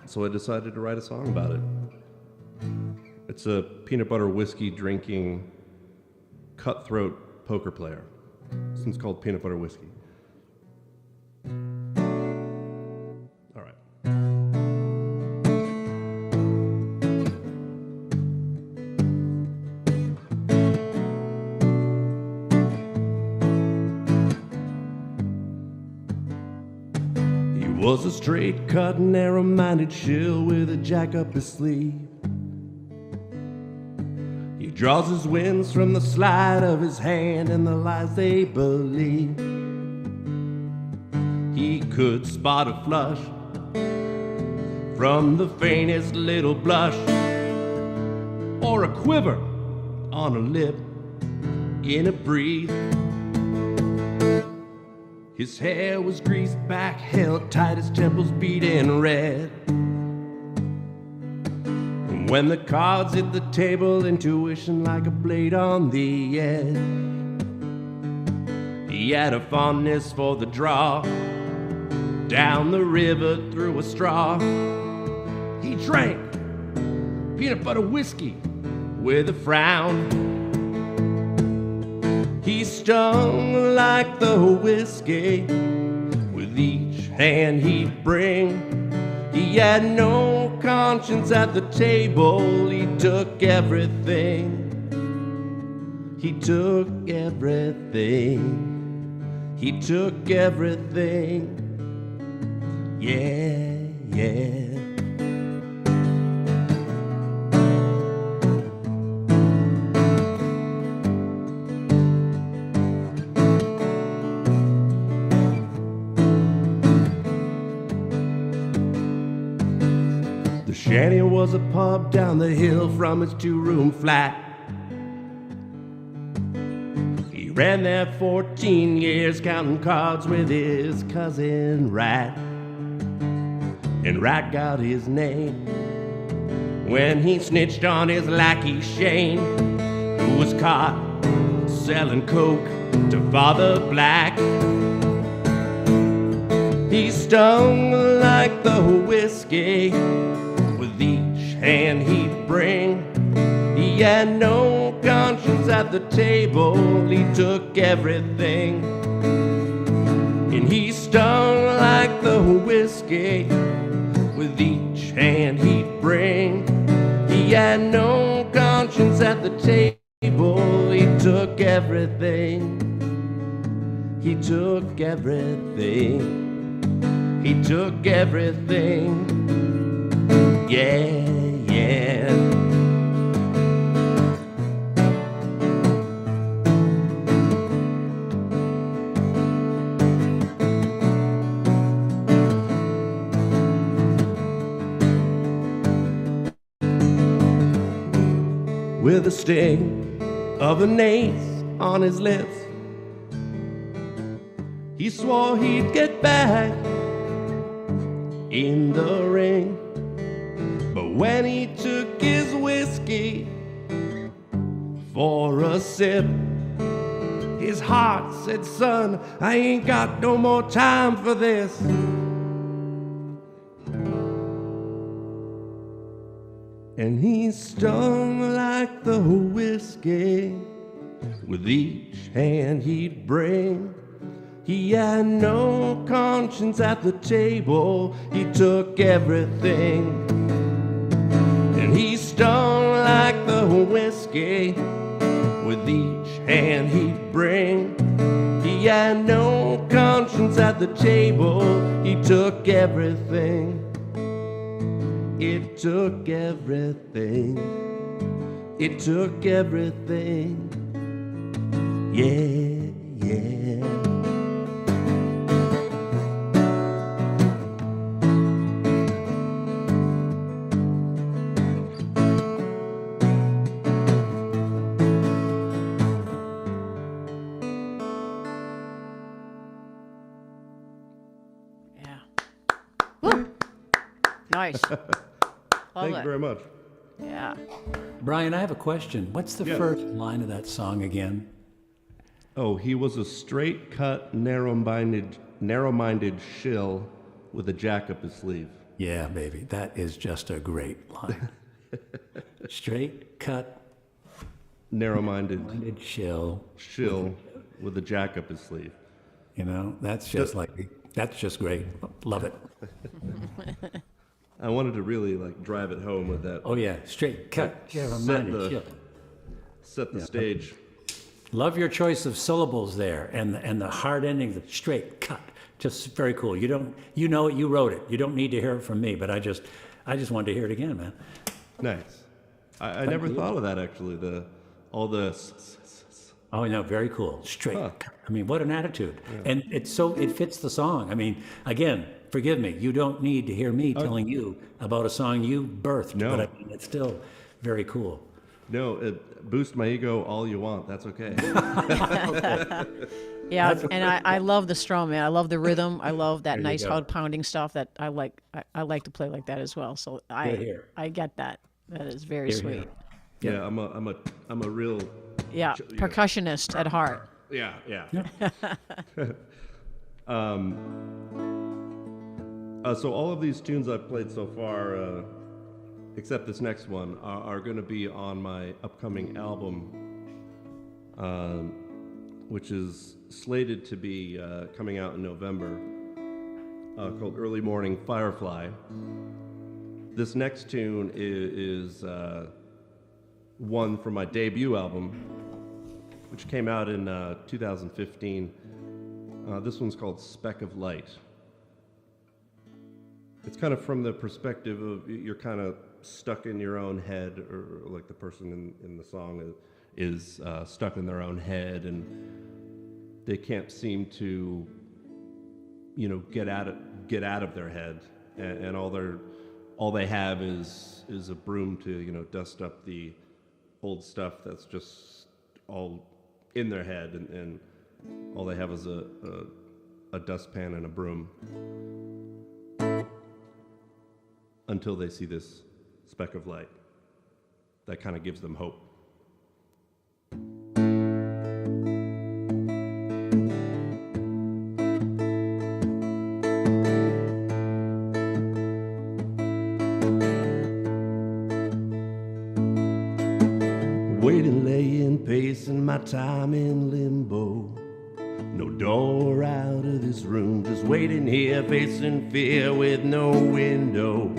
So I decided to write a song about it. It's a peanut butter whiskey drinking cutthroat poker player. This one's called Peanut Butter Whiskey. All right. He was a straight-cut, narrow-minded shill with a jack up his sleeve. He draws his winds from the sleight of his hand and the lies they believe. He could spot a flush from the faintest little blush, or a quiver on a lip in a breeze. His hair was greased back, held tight, his temples beating red. And when the cards hit the table, intuition like a blade on the edge. He had a fondness for the draw, down the river through a straw. He drank peanut butter whiskey with a frown. He stung like the whiskey with each hand he'd bring. He had no conscience at the table. He took everything. He took everything. He took everything. Yeah, yeah. The shanty was a pub down the hill from his two-room flat. He ran there 14 years, counting cards with his cousin Rat. And Rat got his name when he snitched on his lackey Shane, who was caught selling coke to Father Black. He stung like the whiskey with each hand he'd bring. He had no conscience at the table. He took everything. And he stung like the whiskey with each hand he'd bring. He had no conscience at the table. He took everything. He took everything. He took everything. Yeah, yeah. With the sting of an ace on his lips, he swore he'd get back in the ring. But when he took his whiskey for a sip, his heart said, son, I ain't got no more time for this. And he stung like the whiskey with each hand he'd bring. He had no conscience at the table. He took everything. And he stung like the whiskey with each hand he'd bring. He had no conscience at the table. He took everything. It took everything. It took everything. Yeah, yeah. Nice. Thank you very much. Yeah. Brian, I have a question. What's the Yes. first line of that song again? Oh, he was a straight-cut, narrow-minded shill with a jack up his sleeve. Yeah, baby, that is just a great line. Straight cut, Narrow-minded shill. with a jack up his sleeve. You know, that's just great. Love it. I wanted to really like drive it home with that. Oh yeah, straight cut. Set the stage. Love your choice of syllables there, and the hard ending, the straight cut. Just very cool. You wrote it. You don't need to hear it from me, but I just wanted to hear it again, man. Nice. I never thought of that actually. All the. Oh no, very cool. Straight. Huh. I mean, what an attitude. Yeah. And it fits the song. I mean, again, forgive me. You don't need to hear me telling you about a song you birthed. No. But I mean, it's still very cool. No, boost my ego all you want. That's okay. Yeah, and I love the strum, man. I love the rhythm. I love that nice go. hard pounding stuff that I like. I like to play like that as well. So Here. I get that. That is very sweet. Here. Yeah, I'm a real. Yeah, percussionist at heart. Yeah. So all of these tunes I've played so far, except this next one, are going to be on my upcoming album, which is slated to be coming out in November, called Early Morning Firefly. This next tune is one from my debut album, which came out in 2015. This one's called Speck of Light. It's kind of from the perspective of you're kind of stuck in your own head, or like the person in the song is stuck in their own head, and they can't seem to, get out of their head, and all they have is a broom to dust up the old stuff that's just all in their head, and all they have is a dustpan and a broom until they see this speck of light that kind of gives them hope. Waiting, laying, pacing my time in limbo. No door out of this room, just waiting here, facing fear with no window.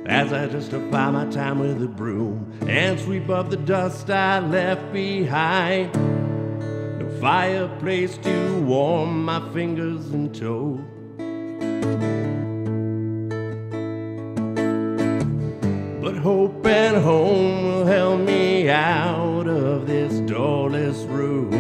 As I justify my time with a broom and sweep up the dust I left behind. No fireplace to warm my fingers and toes. But hope and home will help me out of this doorless room.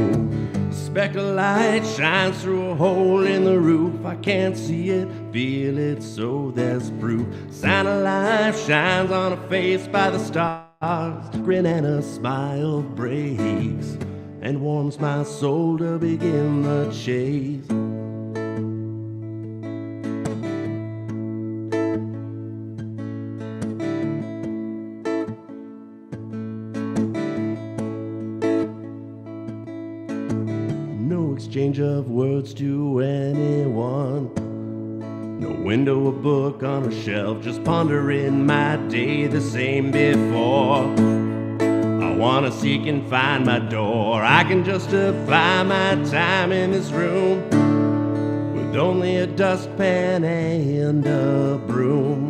A speck of light shines through a hole in the roof. I can't see it, feel it, so there's proof. Sign of life shines on a face by the stars. Grin and a smile breaks and warms my soul to begin the chase. No exchange of words to anyone. No window, a book on a shelf, just pondering my day the same before. I wanna seek and find my door. I can justify my time in this room with only a dustpan and a broom.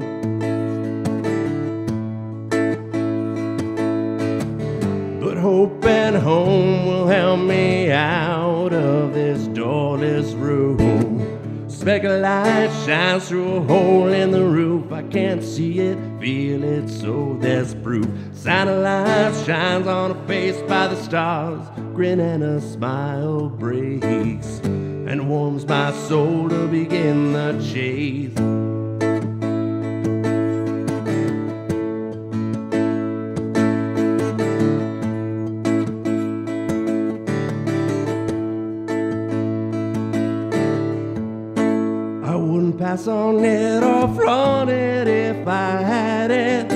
But hope and home will help me out of this doorless room. Speck of light shines through a hole in the roof. I can't see it, feel it, so there's proof. Sign of life shines on a face by the stars. Grin and a smile breaks and warms my soul to begin the chase. Pass on it or flaunt it if I had it.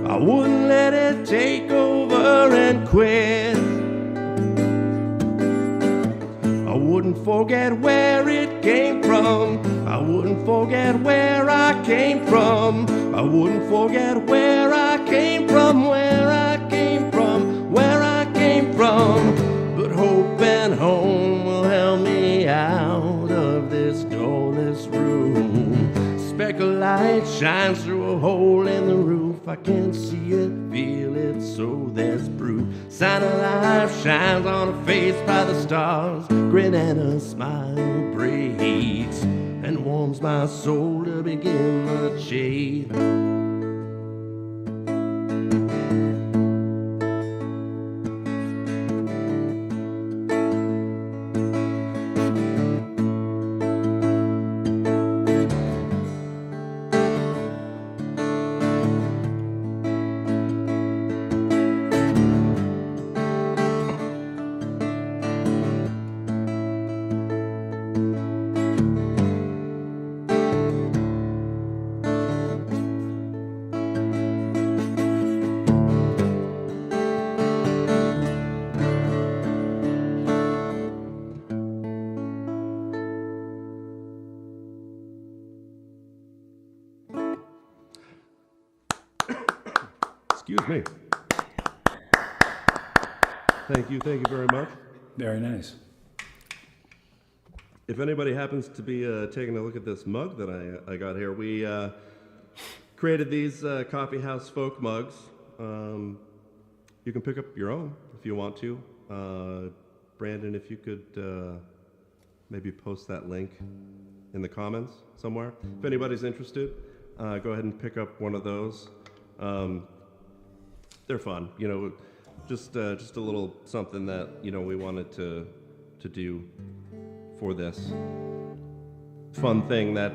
I wouldn't let it take over and quit. wouldn't forget where it came from. I wouldn't forget where I came from. I wouldn't forget where I came from, where I came from, where I came from. But hope and home will help me out of this doorless room. Speck of light shines through a hole in the roof. I can't see it, feel it, so there's brew. Sign of life shines on a face by the stars. Grin and a smile breathes and warms my soul to begin the chase. Excuse me. Thank you very much. Very nice. If anybody happens to be taking a look at this mug that I got here, we created these Coffeehouse Folk mugs. You can pick up your own if you want to. Brandon, if you could maybe post that link in the comments somewhere. If anybody's interested, go ahead and pick up one of those. They're fun, you know, just a little something that, you know, we wanted to do for this fun thing that,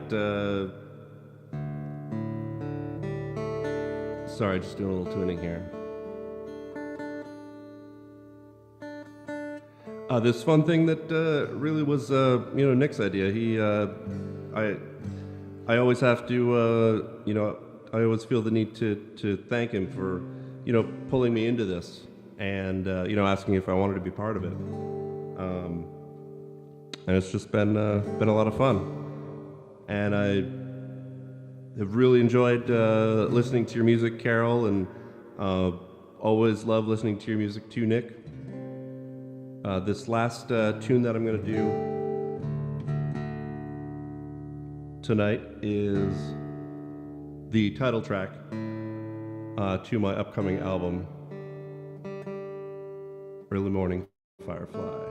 sorry, just doing a little tuning here. This fun thing that really was, you know, Nick's idea. I always have to, you know, I always feel the need to thank him for, you know, pulling me into this and, you know, asking if I wanted to be part of it. And it's just been a lot of fun. And I have really enjoyed listening to your music, Carole, and always love listening to your music too, Nick. This last tune that I'm going to do tonight is the title track to my upcoming album, Early Morning Firefly.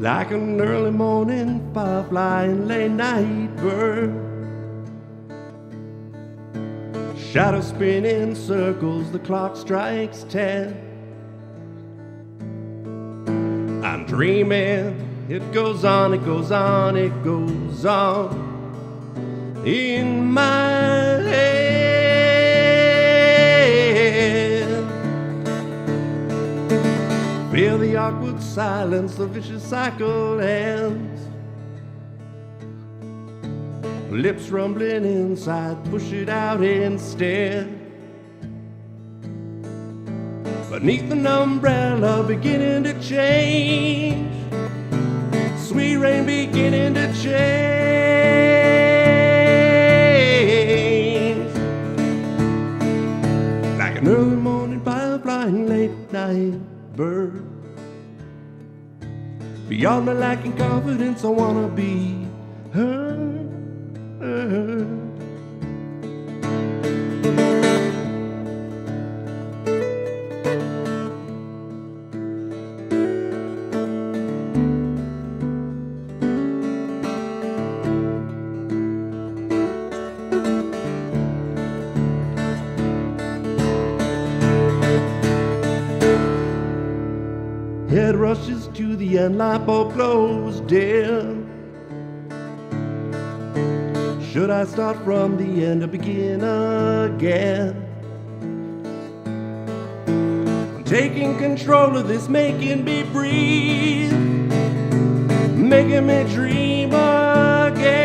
Like an early morning firefly and late night bird, shadows spin in circles, the clock strikes 10. I'm dreaming, it goes on, it goes on, it goes on in my head. Feel the awkward silence, the vicious cycle ends. Lips rumbling inside, push it out instead. Beneath an umbrella beginning to change, sweet rain beginning to change. Like an early morning firefly and late night bird. Beyond my lacking confidence, I wanna be heard. and light bulb glows dim. Should I start from the end or begin again? I'm taking control of this, making me breathe, making me dream again.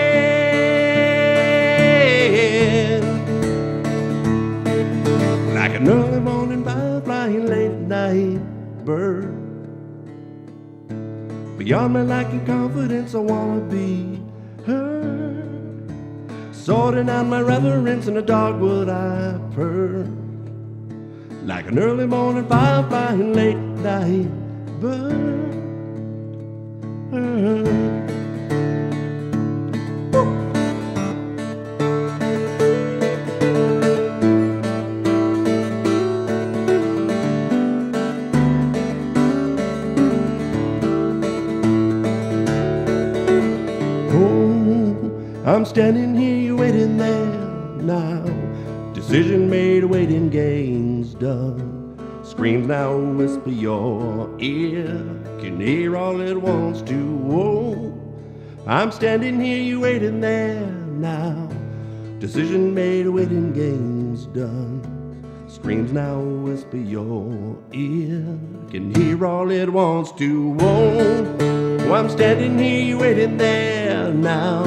Like an early morning firefly, late at night bird. Beyond my lacking confidence, I wanna be heard. Sorting out my reverence in the dogwood I purr. Like an early morning firefly, late at night bird. I'm standing here waiting there now. Decision made, waiting games done. Screams now whisper your ear. Can hear all it wants to. Oh, I'm standing here, you waiting there now. Decision made, waiting games done. Screams now whisper your ear. Can hear all it wants to. Oh, I'm standing here, you waiting there now.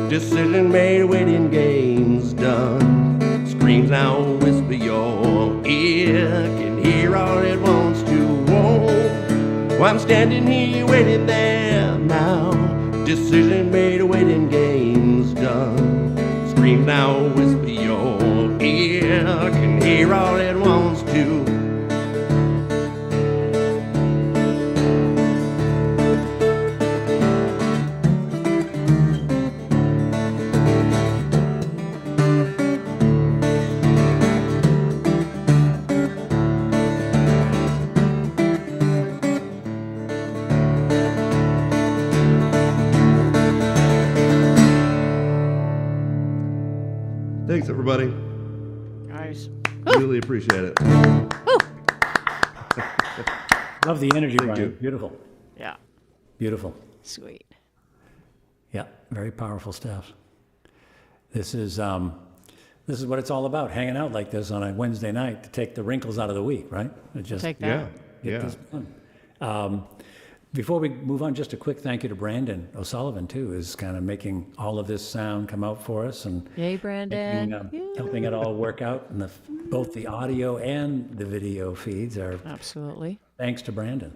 Decision made, waiting games done. Screams now whisper your ear. Can hear all it wants to. Oh, I'm standing here waiting there now. Decision made, waiting games done. Screams now whisper your ear. Can hear all it wants to. Thanks, everybody. Nice. Really appreciate it. Love the energy, Thank Brian. you. Beautiful. Yeah. Beautiful. Sweet. Yeah, very powerful stuff. This is what it's all about, hanging out like this on a Wednesday night to take the wrinkles out of the week, right? It just Take that. Yeah, get yeah. this done. Before we move on, just a quick thank you to Brandon O'Sullivan, too, who's kind of making all of this sound come out for us and Yay, Brandon. helping it all work out. And both the audio and the video feeds are Absolutely. thanks to Brandon.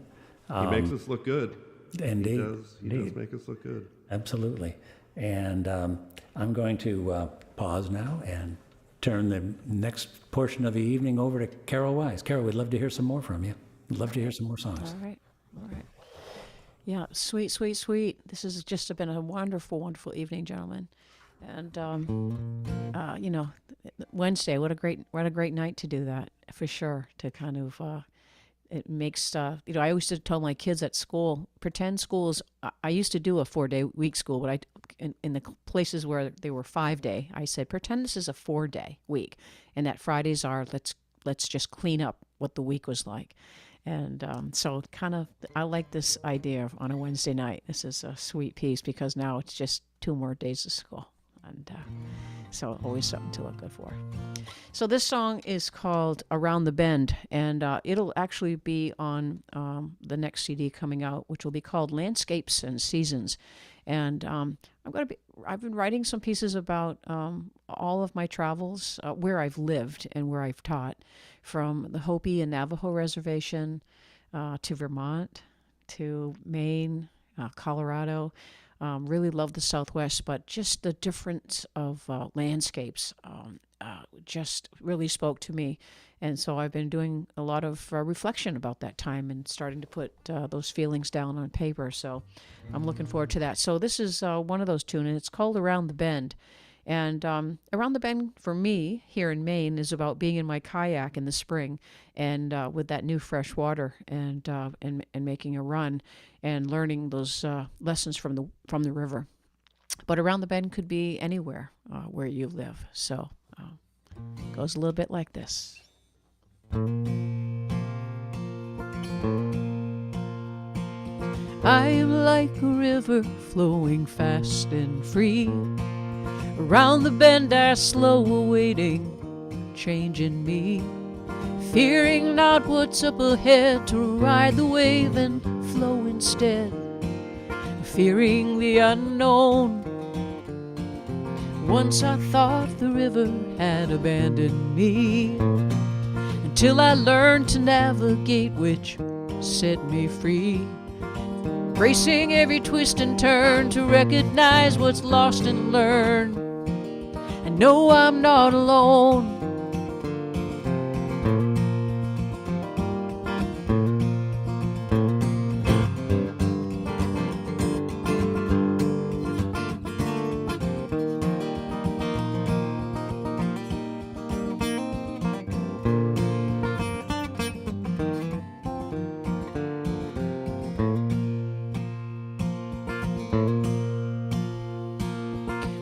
He makes us look good. Indeed. He does make us look good. Absolutely. And I'm going to pause now and turn the next portion of the evening over to Carole Wise. Carole, we'd love to hear some more from you. We'd love to hear some more songs. All right. All right. Yeah, sweet, sweet, sweet. This has just been a wonderful, wonderful evening, gentlemen. And Wednesday, what a great night to do that, for sure. To kind of it makes I always used to tell my kids at school, pretend schools. I used to do a 4-day week school, but in the places where they were 5-day, I said pretend this is a 4-day week, and that Fridays are let's just clean up what the week was like. And so kind of, I like this idea of on a Wednesday night. This is a sweet piece because now it's just 2 more days of school. And so always something to look good for. So this song is called Around the Bend, and it'll actually be on the next CD coming out, which will be called Landscapes and Seasons. And I've been writing some pieces about all of my travels, where I've lived and where I've taught, from the Hopi and Navajo Reservation to Vermont, to Maine, Colorado. Really love the Southwest, but just the difference of landscapes just really spoke to me. And so I've been doing a lot of reflection about that time and starting to put those feelings down on paper. So I'm looking forward to that. So this is one of those tunes, and it's called Around the Bend. And Around the Bend for me here in Maine is about being in my kayak in the spring and with that new fresh water and making a run and learning those lessons from the river. But Around the Bend could be anywhere where you live. So it goes a little bit like this. I am like a river flowing fast and free. Around the bend I slow, awaiting change in me, fearing not what's up ahead, to ride the wave and flow instead, fearing the unknown. Once I thought the river had abandoned me, until I learned to navigate, which set me free, bracing every twist and turn to recognize what's lost and learn. I know I'm not alone.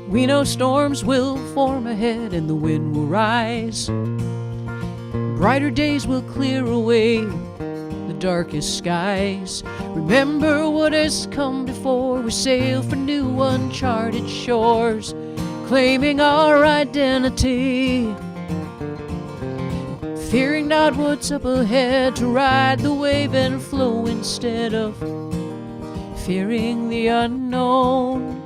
We know storms will form ahead and the wind will rise. Brighter days will clear away the darkest skies. Remember what has come before. We sail for new uncharted shores, claiming our identity, fearing not what's up ahead, to ride the wave and flow instead of fearing the unknown.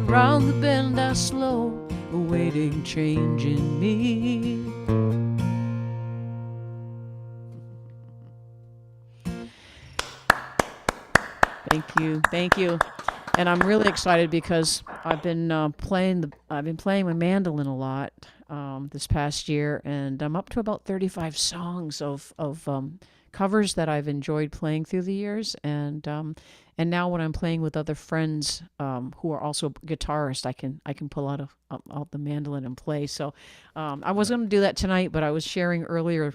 Around the bend I slow, awaiting change in me. Thank you. And I'm really excited because I've been playing my mandolin a lot this past year, and I'm up to about 35 songs of covers that I've enjoyed playing through the years, and now when I'm playing with other friends who are also guitarists, I can pull out the mandolin and play. So I was going to do that tonight, but I was sharing earlier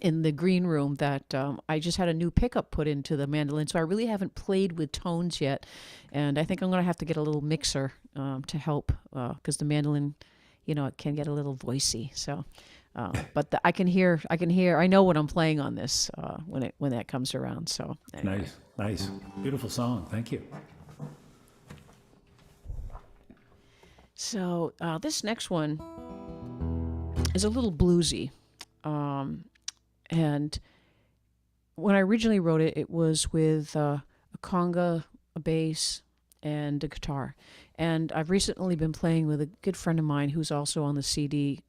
in the green room that I just had a new pickup put into the mandolin, so I really haven't played with tones yet, and I think I'm going to have to get a little mixer to help, because the mandolin, it can get a little voicey. So, but I can hear. I know what I'm playing on this when that comes around. So anyway. Nice, beautiful song. Thank you. So this next one is a little bluesy. And when I originally wrote it, it was with a conga, a bass, and a guitar. And I've recently been playing with a good friend of mine who's also on the CD,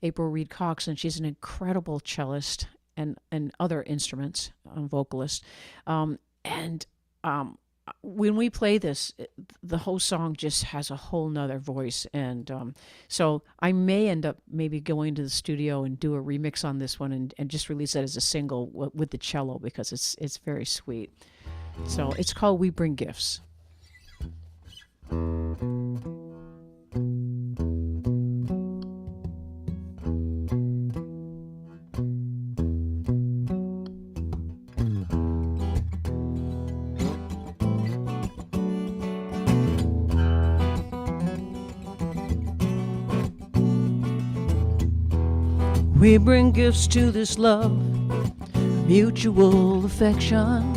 April Reed Cox, and she's an incredible cellist and other instruments, vocalist. When we play this, the whole song just has a whole nother voice, and so I may end up maybe going to the studio and do a remix on this one and just release it as a single with the cello, because it's very sweet. So it's called We Bring Gifts. We bring gifts to this love, mutual affection.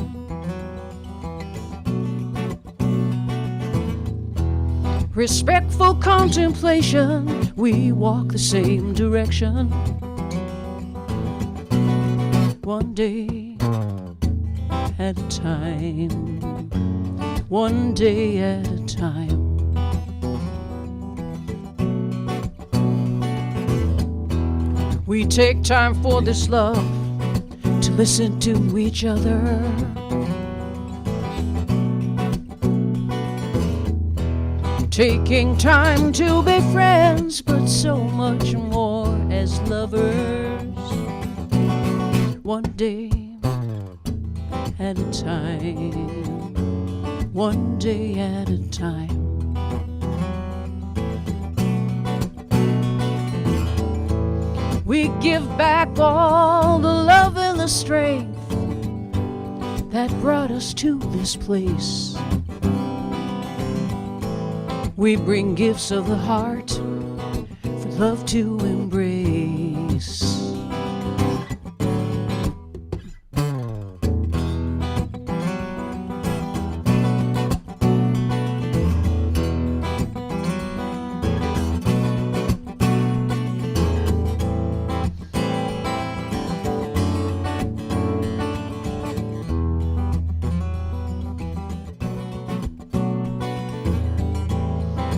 Respectful contemplation, we walk the same direction. One day at a time, one day at a time. We take time for this love, to listen to each other. Taking time to be friends, but so much more as lovers. One day at a time, one day at a time. We give back all the love and the strength that brought us to this place. We bring gifts of the heart for love to embrace.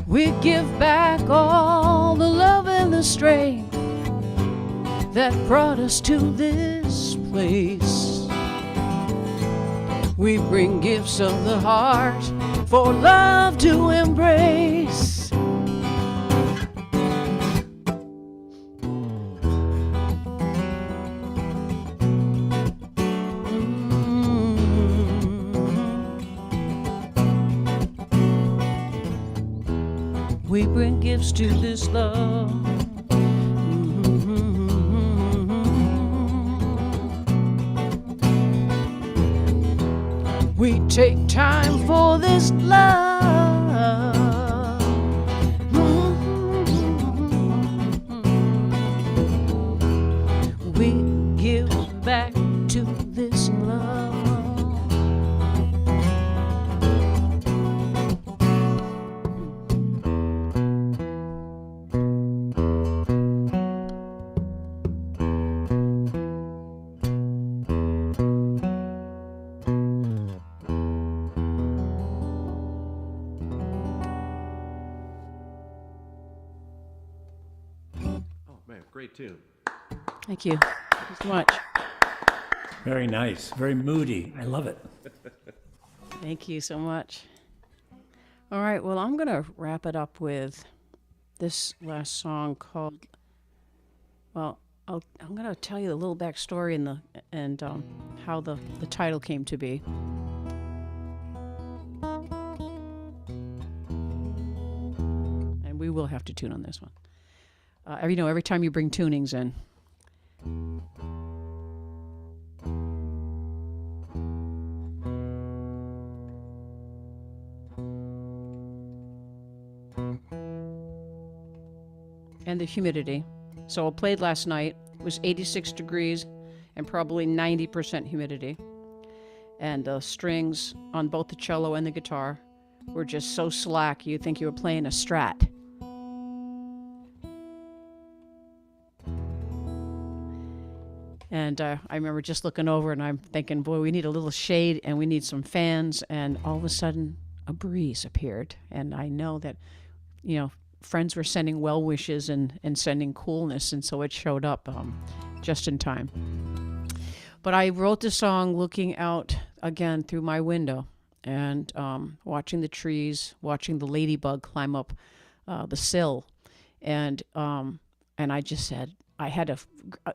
We give back all the love and the strength that brought us to this place. We bring gifts of the heart for love to embrace. We bring gifts to this love. We take time for this love. We give back to this love. Great tune. Thank you. Thank you so much. Very nice. Very moody. I love it. Thank you so much. All right, well, I'm going to wrap it up with this last song called, well, I'm going to tell you a little backstory and how the title came to be. And we will have to tune on this one. Every time you bring tunings in. And the humidity. So I played last night. It was 86 degrees and probably 90% humidity. And the strings on both the cello and the guitar were just so slack you'd think you were playing a Strat. And I remember just looking over and I'm thinking, boy, we need a little shade and we need some fans. And all of a sudden, a breeze appeared. And I know that, friends were sending well wishes and sending coolness. And so it showed up just in time. But I wrote the song looking out again through my window and watching the trees, watching the ladybug climb up the sill. And I just said, I had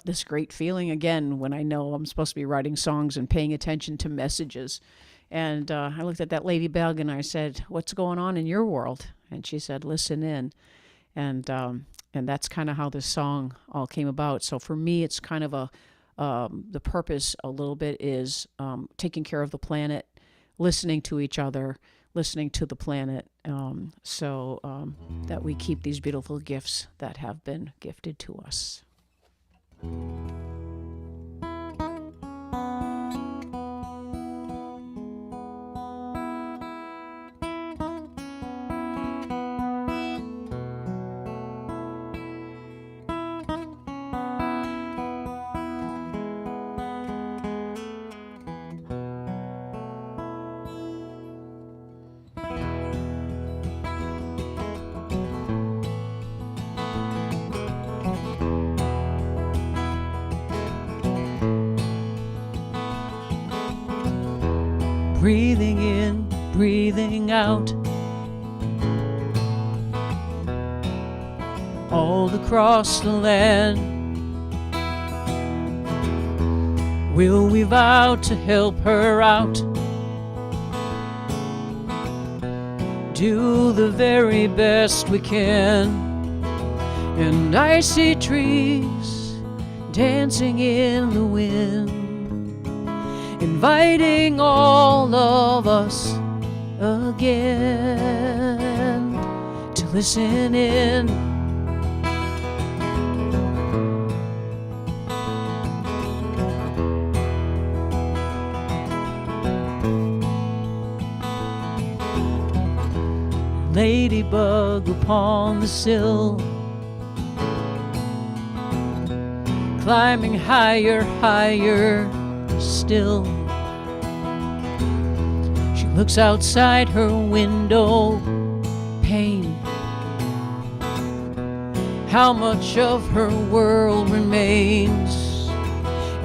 this great feeling again when I know I'm supposed to be writing songs and paying attention to messages. And I looked at that ladybug and I said, "What's going on in your world?" And she said, "Listen in." And that's kind of how this song all came about. So for me, it's kind of the purpose a little bit is taking care of the planet, listening to each other, listening to the planet, so that we keep these beautiful gifts that have been gifted to us. Breathing in, breathing out, all across the land. Will we vow to help her out? Do the very best we can. And I see trees dancing in the wind, inviting all of us again to listen in ladybug upon the sill, climbing higher, higher still. She looks outside her window pane. How much of her world remains?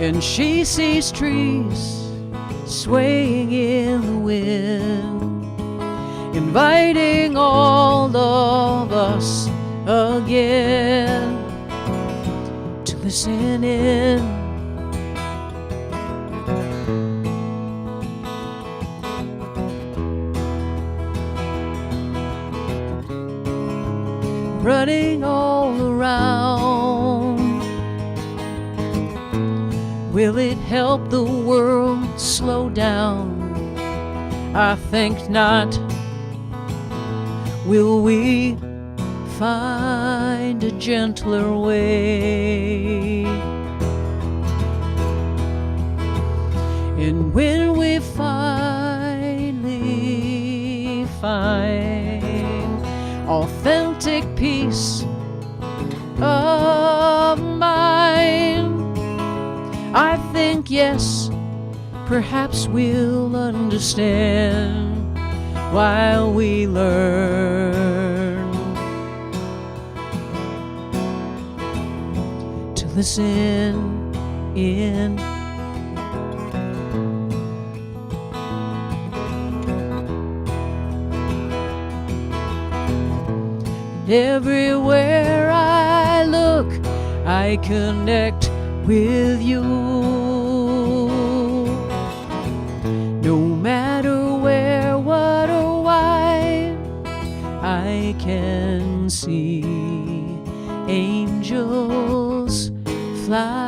And she sees trees swaying in the wind, inviting all of us again to listen in. Running all around, will it help the world slow down? I think not. Will we find a gentler way? And when we finally find authentic peace of mind, I think, yes, perhaps we'll understand while we learn to listen in. Everywhere I look, I connect with you. No matter where, what, or why, I can see angels fly.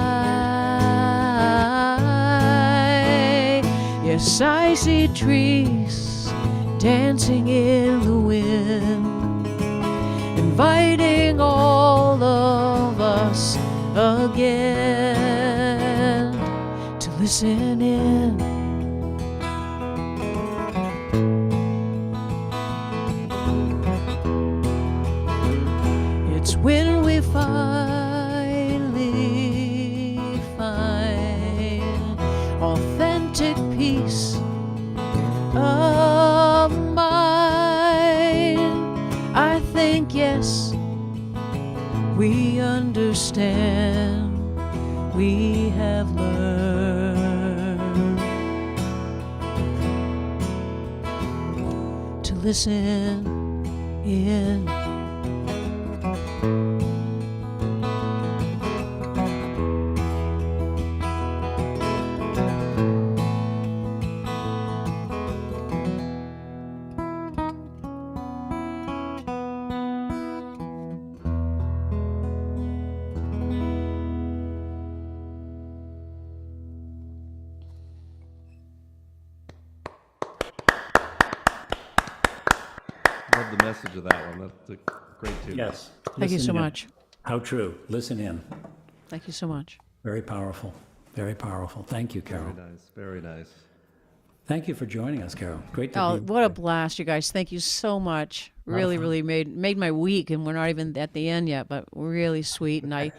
Yes, I see trees dancing in the wind, inviting all of us again to listen in. It's when we finally find authentic peace of mind, I think, yes, we understand, we have learned to listen in. Love the message of that one. That's a great tune. Yes. Thank you Listen so in. much. How true. Listen in. Thank you so much. Very powerful. Very powerful. Thank you, Very Carol. nice. Very nice. Thank you for joining us, Carol. Great to Oh, be what a blast, you guys. Thank you so much. Really, really made my week, and we're not even at the end yet, but really sweet. And I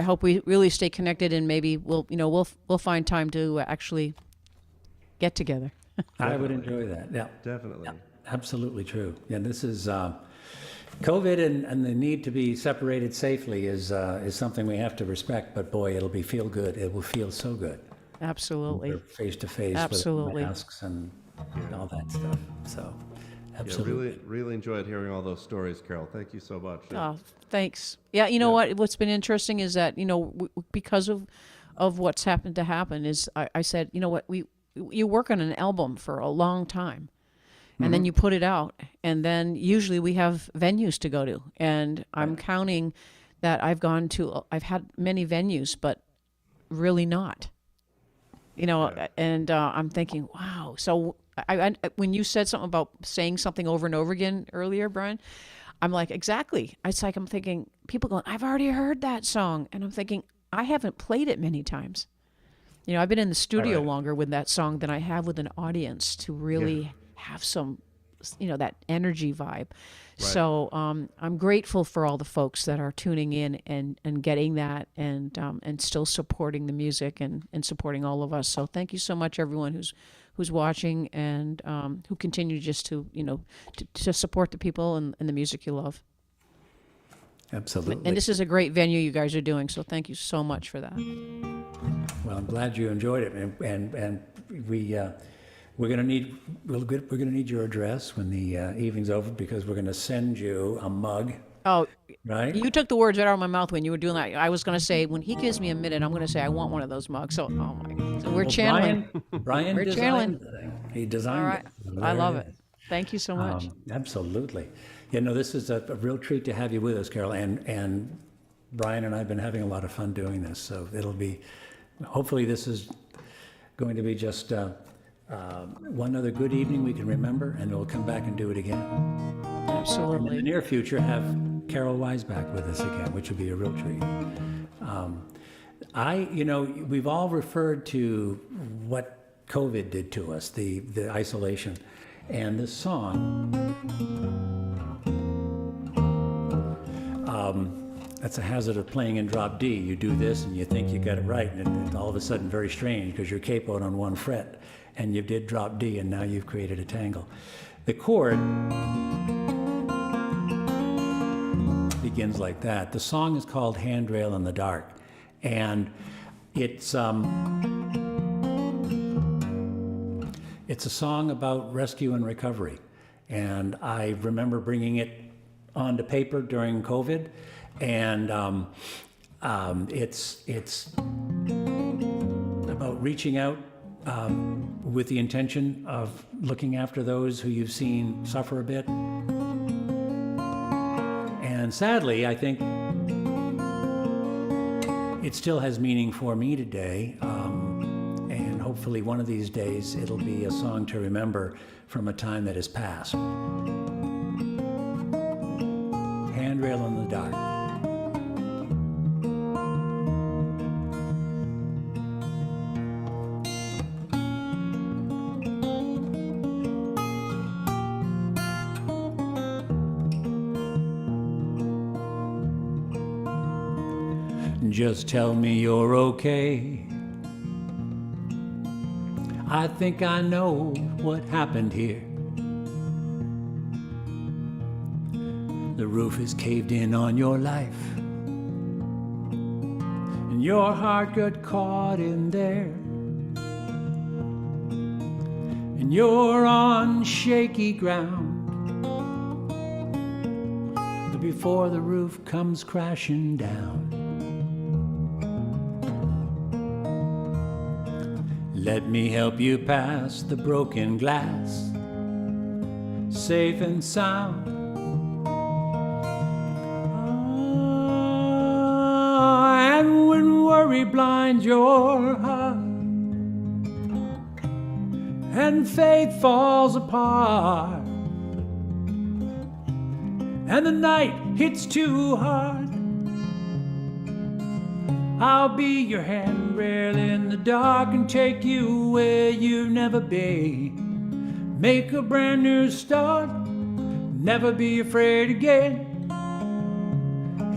hope we really stay connected, and maybe we'll find time to actually get together. I would enjoy that. Yeah. Definitely. Absolutely true. Yeah, this is COVID and the need to be separated safely is something we have to respect. But boy, it'll feel good. It will feel so good. Absolutely. We're face to face Absolutely. with masks and all that stuff. So, Yeah, absolutely. really, really enjoyed hearing all those stories, Carol. Thank you so much. Oh, thanks. Yeah, you know what's been interesting is that because of what's happened to happen is I said, you know what, you work on an album for a long time. And then you put it out, and then usually we have venues to go to. And I'm counting that I've had many venues, but really not. And I'm thinking, wow. So I when you said something about saying something over and over again earlier, Brian, I'm like, exactly. It's like I'm thinking, people going, I've already heard that song. And I'm thinking, I haven't played it many times. I've been in the studio longer with that song than I have with an audience to really have some that energy vibe. So I'm grateful for all the folks that are tuning in and getting that and still supporting the music and supporting all of us. So thank you so much, everyone who's watching and who continue just to to support the people and the music you love. Absolutely. And this is a great venue you guys are doing, so thank you so much for that. Well, I'm glad you enjoyed it, and we're going to need your address when the evening's over, because we're going to send you a mug. Oh, right? You took the words right out of my mouth when you were doing that. I was going to say, when he gives me a minute, I'm going to say I want one of those mugs. So, oh my God. So we're channeling. Brian We're designed channeling. the thing. He designed All right. it. I love it. Thank you so much. Absolutely. This is a real treat to have you with us, Carole. And Brian and I have been having a lot of fun doing this. So hopefully this is going to be just one other good evening we can remember, and we'll come back and do it again. Absolutely. In the near future, have Carole Wise back with us again, which will be a real treat. We've all referred to what COVID did to us, the isolation. And this song, that's a hazard of playing in drop D. You do this and you think you got it right, and it's all of a sudden very strange because you're capoed on one fret and you did drop D, and now you've created a tangle. The chord begins like that. The song is called Handrail in the Dark, and it's a song about rescue and recovery. And I remember bringing it onto paper during COVID, and it's about reaching out with the intention of looking after those who you've seen suffer a bit. And sadly, I think it still has meaning for me today. And hopefully one of these days it'll be a song to remember from a time that has passed. Handrail in the Dark. Just tell me you're okay. I think I know what happened here. The roof is caved in on your life, and your heart got caught in there, and you're on shaky ground before the roof comes crashing down. Let me help you past the broken glass, safe and sound. And when worry blinds your heart and faith falls apart and the night hits too hard, I'll be your handrail in the dark and take you where you've never been. Make a brand new start, never be afraid again.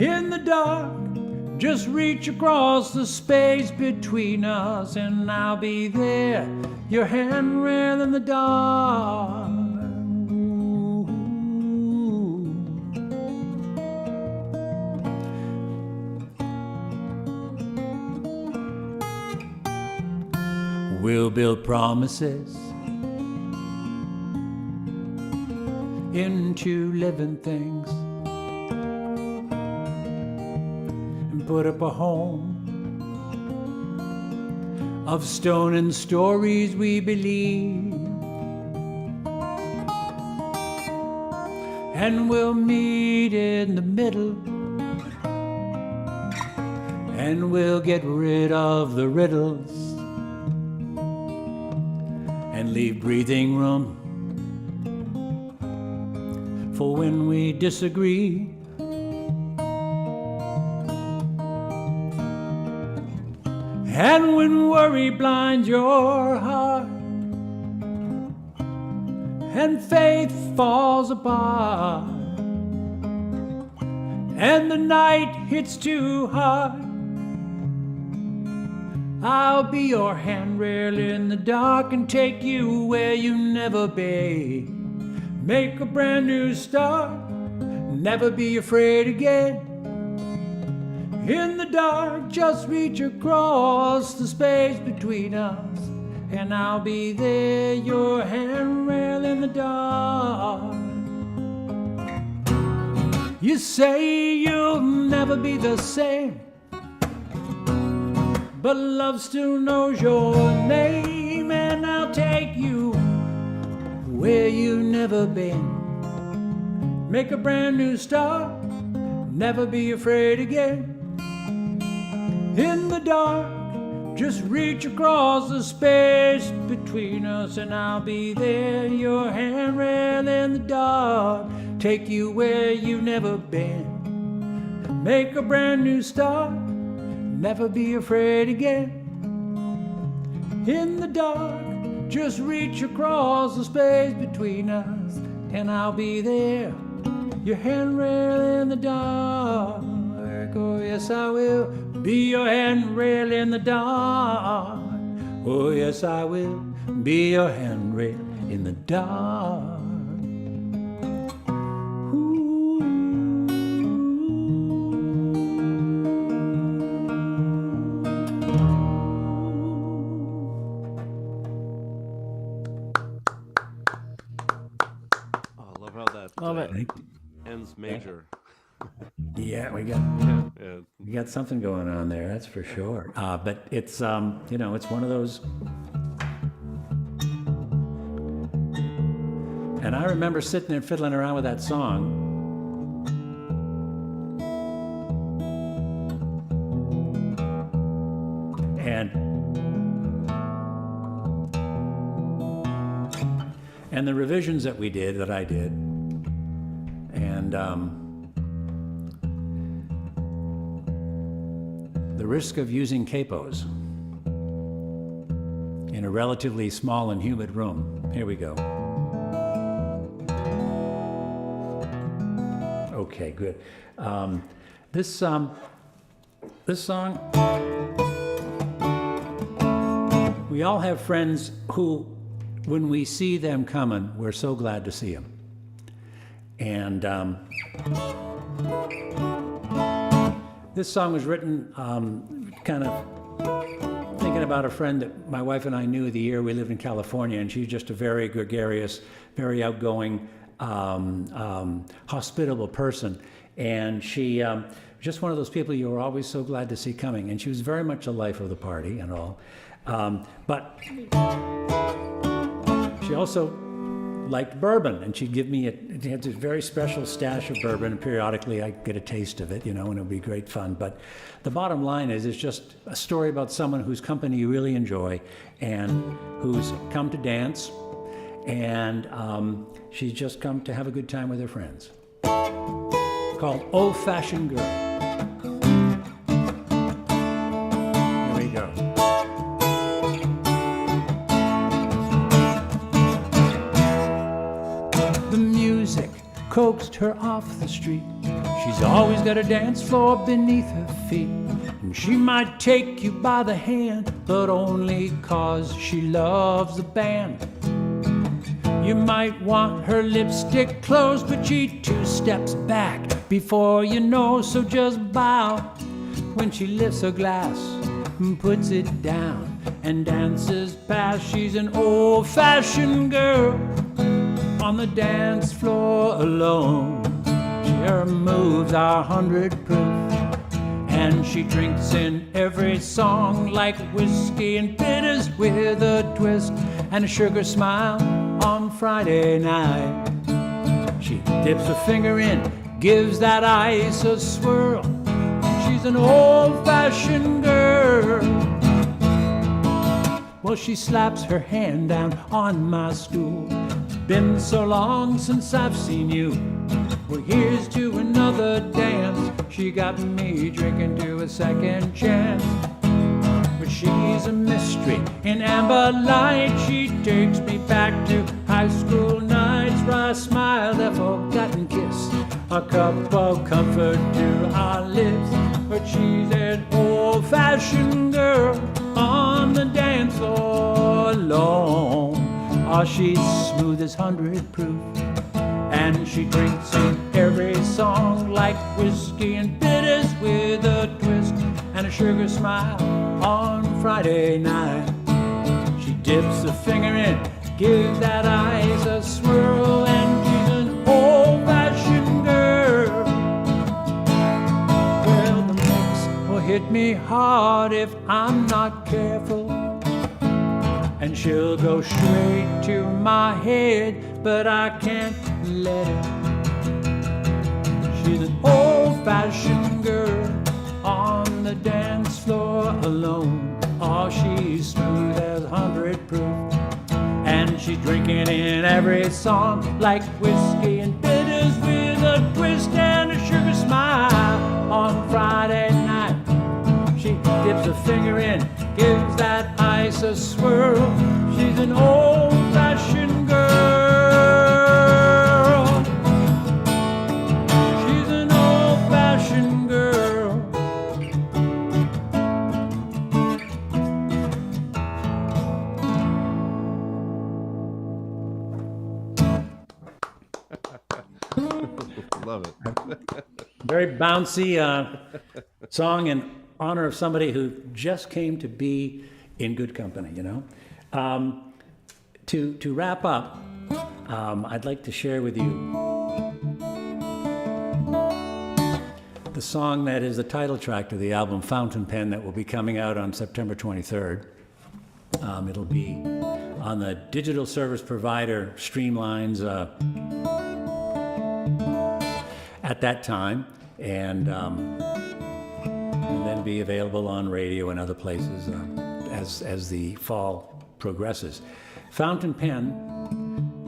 In the dark, just reach across the space between us, and I'll be there, your handrail in the dark. We'll build promises into living things and put up a home of stone and stories we believe, and we'll meet in the middle, and we'll get rid of the riddles and leave breathing room for when we disagree. And when worry blinds your heart and faith falls apart, and the night hits too hard. I'll be your handrail in the dark and take you where you never been. Make a brand new start, never be afraid again. In the dark, just reach across the space between us, and I'll be there, your handrail in the dark. You say you'll never be the same, but love still knows your name, and I'll take you where you've never been. Make a brand new start, never be afraid again. In the dark, just reach across the space between us, and I'll be there, your handrail in the dark. Take you where you've never been. Make a brand new start, never be afraid again. In the dark, just reach across the space between us, and I'll be there, your handrail in the dark. Oh yes, I will be your handrail in the dark. Oh yes, I will be your handrail in the dark. Oh, I love how that Love it. ends major. Yeah, we got something going on there, that's for sure. But it's it's one of those. And I remember sitting there fiddling around with that song. And the revisions that I did, and the risk of using capos in a relatively small and humid room. Here we go. Okay, good. This song, we all have friends who, when we see them coming, we're so glad to see them. And this song was written kind of thinking about a friend that my wife and I knew the year we lived in California, and she's just a very gregarious, very outgoing, hospitable person. And she just one of those people you were always so glad to see coming. And she was very much the life of the party and all. But she also liked bourbon, and she'd give me it had this very special stash of bourbon, and periodically I'd get a taste of it, and it would be great fun. But the bottom line is, it's just a story about someone whose company you really enjoy and who's come to dance, and she's just come to have a good time with her friends. Called Old Fashioned Girl. Here we go. The music coaxed her off the street. She's always got a dance floor beneath her feet. And she might take you by the hand, but only 'cause she loves the band. You might want her lipstick closed, but she 2 steps back before you know, so just bow when she lifts her glass and puts it down and dances past. She's an old-fashioned girl on the dance floor alone. Her moves are 100 proof, and she drinks in every song like whiskey and bitters with a twist and a sugar smile on Friday night. She dips her finger in, gives that ice a swirl. She's an old-fashioned girl. Well, she slaps her hand down on my stool. It's been so long since I've seen you. Well, here's to another dance. She got me drinking to a second chance. But she's a mystery in amber light. She takes me back to high school night. wry smile, the forgotten kiss, a cup of comfort to our lips. But she's an old-fashioned girl on the dance floor alone. Oh, she's smooth as 100 proof, and she drinks in every song like whiskey and bitters with a twist and a sugar smile on Friday night. She dips a finger in, gives that ice a swirl, and she's an old-fashioned girl. Well, the mix will hit me hard if I'm not careful, and she'll go straight to my head, but I can't let it. She's an old-fashioned girl on the dance floor alone. Oh, she's smooth as 100 proof, and she's drinking in every song like whiskey and bitters with a twist and a sugar smile on Friday night. She dips a finger in, gives that ice a swirl. She's an old-fashioned girl. She's an old-fashioned girl. Love it. Very bouncy song in honor of somebody who just came to be in good company, you know. To wrap up, I'd like to share with you the song that is the title track to the album Fountain Pen that will be coming out on September 23rd. It'll be on the digital service provider Streamlines at that time, and then be available on radio and other places as the fall progresses. Fountain Pen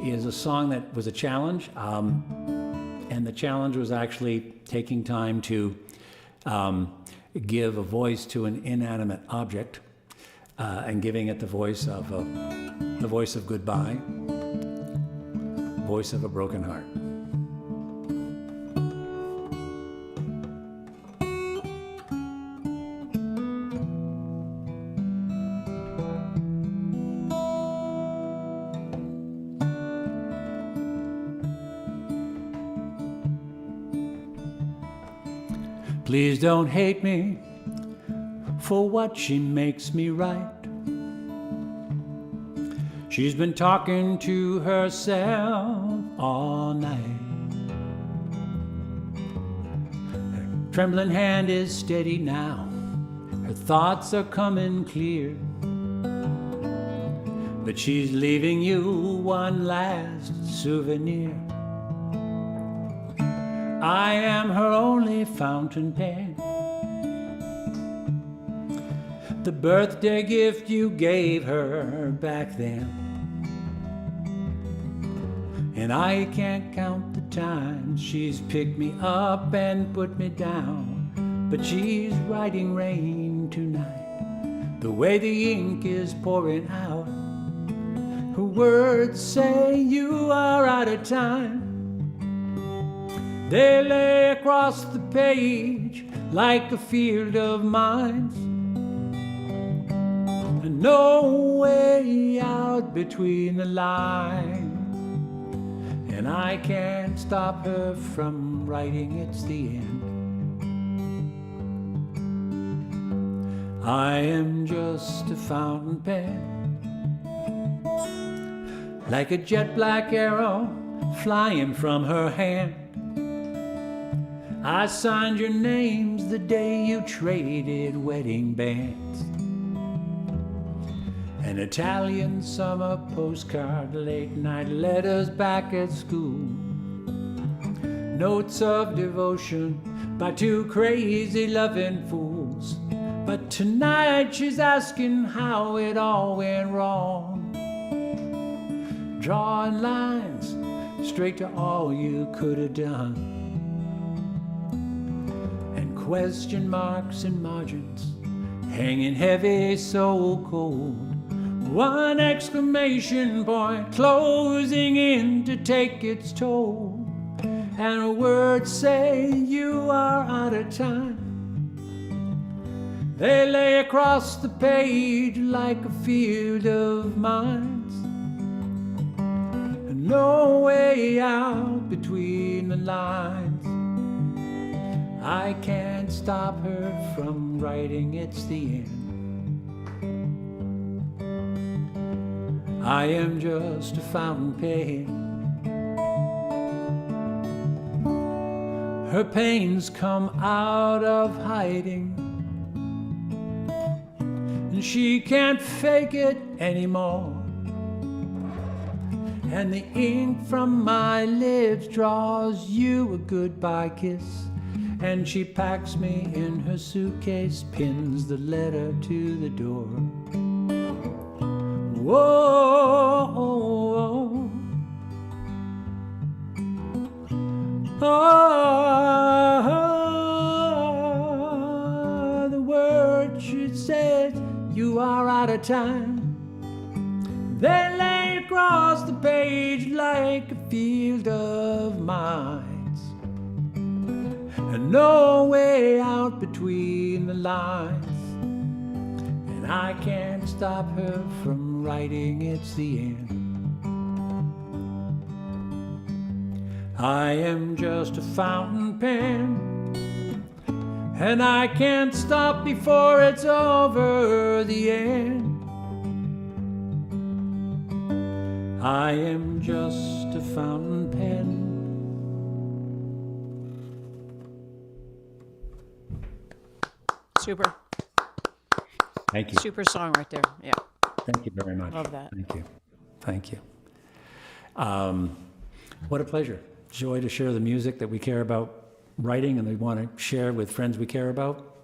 is a song that was a challenge, and the challenge was actually taking time to give a voice to an inanimate object and giving it the voice of goodbye, voice of a broken heart. Please don't hate me for what she makes me write. She's been talking to herself all night. Her trembling hand is steady now. Her thoughts are coming clear. But she's leaving you one last souvenir. I am her only fountain pen, the birthday gift you gave her back then. And I can't count the times she's picked me up and put me down, but she's writing rain tonight, the way the ink is pouring out. Her words say you are out of time. They lay across the page like a field of mines, and no way out between the lines. And I can't stop her from writing, it's the end. I am just a fountain pen, like a jet black arrow flying from her hand. I signed your names the day you traded wedding bands. An Italian summer postcard, late night letters back at school, notes of devotion by two crazy loving fools. But tonight she's asking how it all went wrong, drawing lines straight to all you could have done, question marks and margins hanging heavy, so cold. one exclamation point closing in to take its toll, and words say you are out of time. They lay across the page like a field of mines, and no way out between the lines. I can't stop her from writing, it's the end. I am just a fountain pen. Her pains come out of hiding, and she can't fake it anymore. And the ink from my lips draws you a goodbye kiss, and she packs me in her suitcase, pins the letter to the door. Whoa, oh, oh, the word she said, you are out of time. They lay across the page like a field of mines, and no way out between the lines. And I can't stop her from writing, it's the end. I am just a fountain pen, and I can't stop before it's over the end. I am just a fountain pen. Super. Thank you. Super song right there. Yeah. Thank you very much. Love that. Thank you. Thank you. What a pleasure. Joy to share the music that we care about writing and we want to share with friends we care about.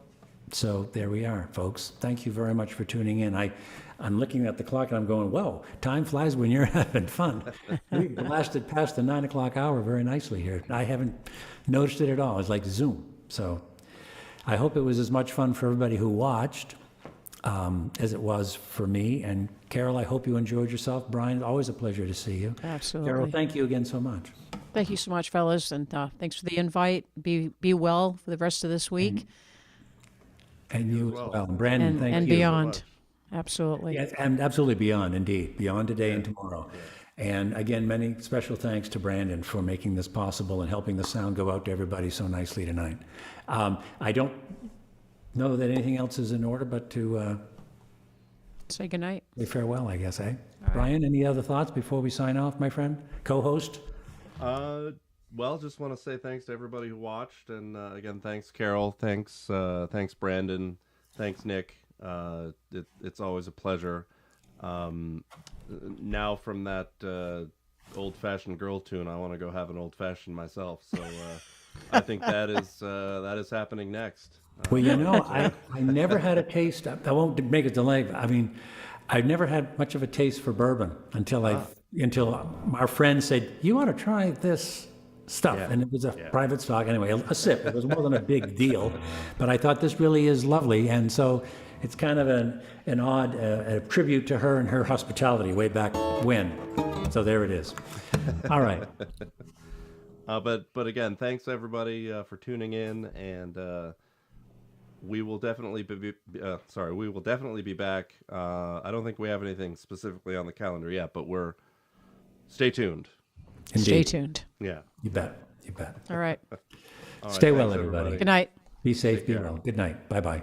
So there we are, folks. Thank you very much for tuning in. I'm looking at the clock and I'm going, whoa, time flies when you're having fun. We blasted past the 9 o'clock hour very nicely here. I haven't noticed it at all. It's like Zoom. So I hope it was as much fun for everybody who watched as it was for me. And Carole, I hope you enjoyed yourself. Brian, always a pleasure to see you. Absolutely. Carole, thank you again so much. Thank you so much, fellas, and thanks for the invite. Be well for the rest of this week And you as well. And Brandon, thank and you. beyond. Absolutely. Yes, and absolutely beyond, indeed. Beyond today and tomorrow. And again, many special thanks to Brandon for making this possible and helping the sound go out to everybody so nicely tonight. I don't know that anything else is in order, but to Say goodnight. say farewell, I guess, eh? Brian, any other thoughts before we sign off, my friend? Co-host? Well, just want to say thanks to everybody who watched, and again, thanks Carole, thanks Brandon, thanks Nick. It's always a pleasure. Now from that old-fashioned girl tune, I want to go have an old-fashioned myself. So I think that is happening next. Well, you know, I never had a taste. I won't make a delay. I mean, I've never had much of a taste for bourbon until our friend said, "You ought to try this stuff," and it was a private stock anyway, a sip. It was more than a big deal, but I thought this really is lovely, and so it's kind of an odd a tribute to her and her hospitality way back when. So there it is. All right. But again, thanks everybody for tuning in, and we will definitely be back. I don't think we have anything specifically on the calendar yet, but stay tuned. Indeed. Stay tuned. Yeah. You bet. You bet. All right. Stay well, thanks, everybody. Good night. Be safe. Be well. Good night. Bye-bye.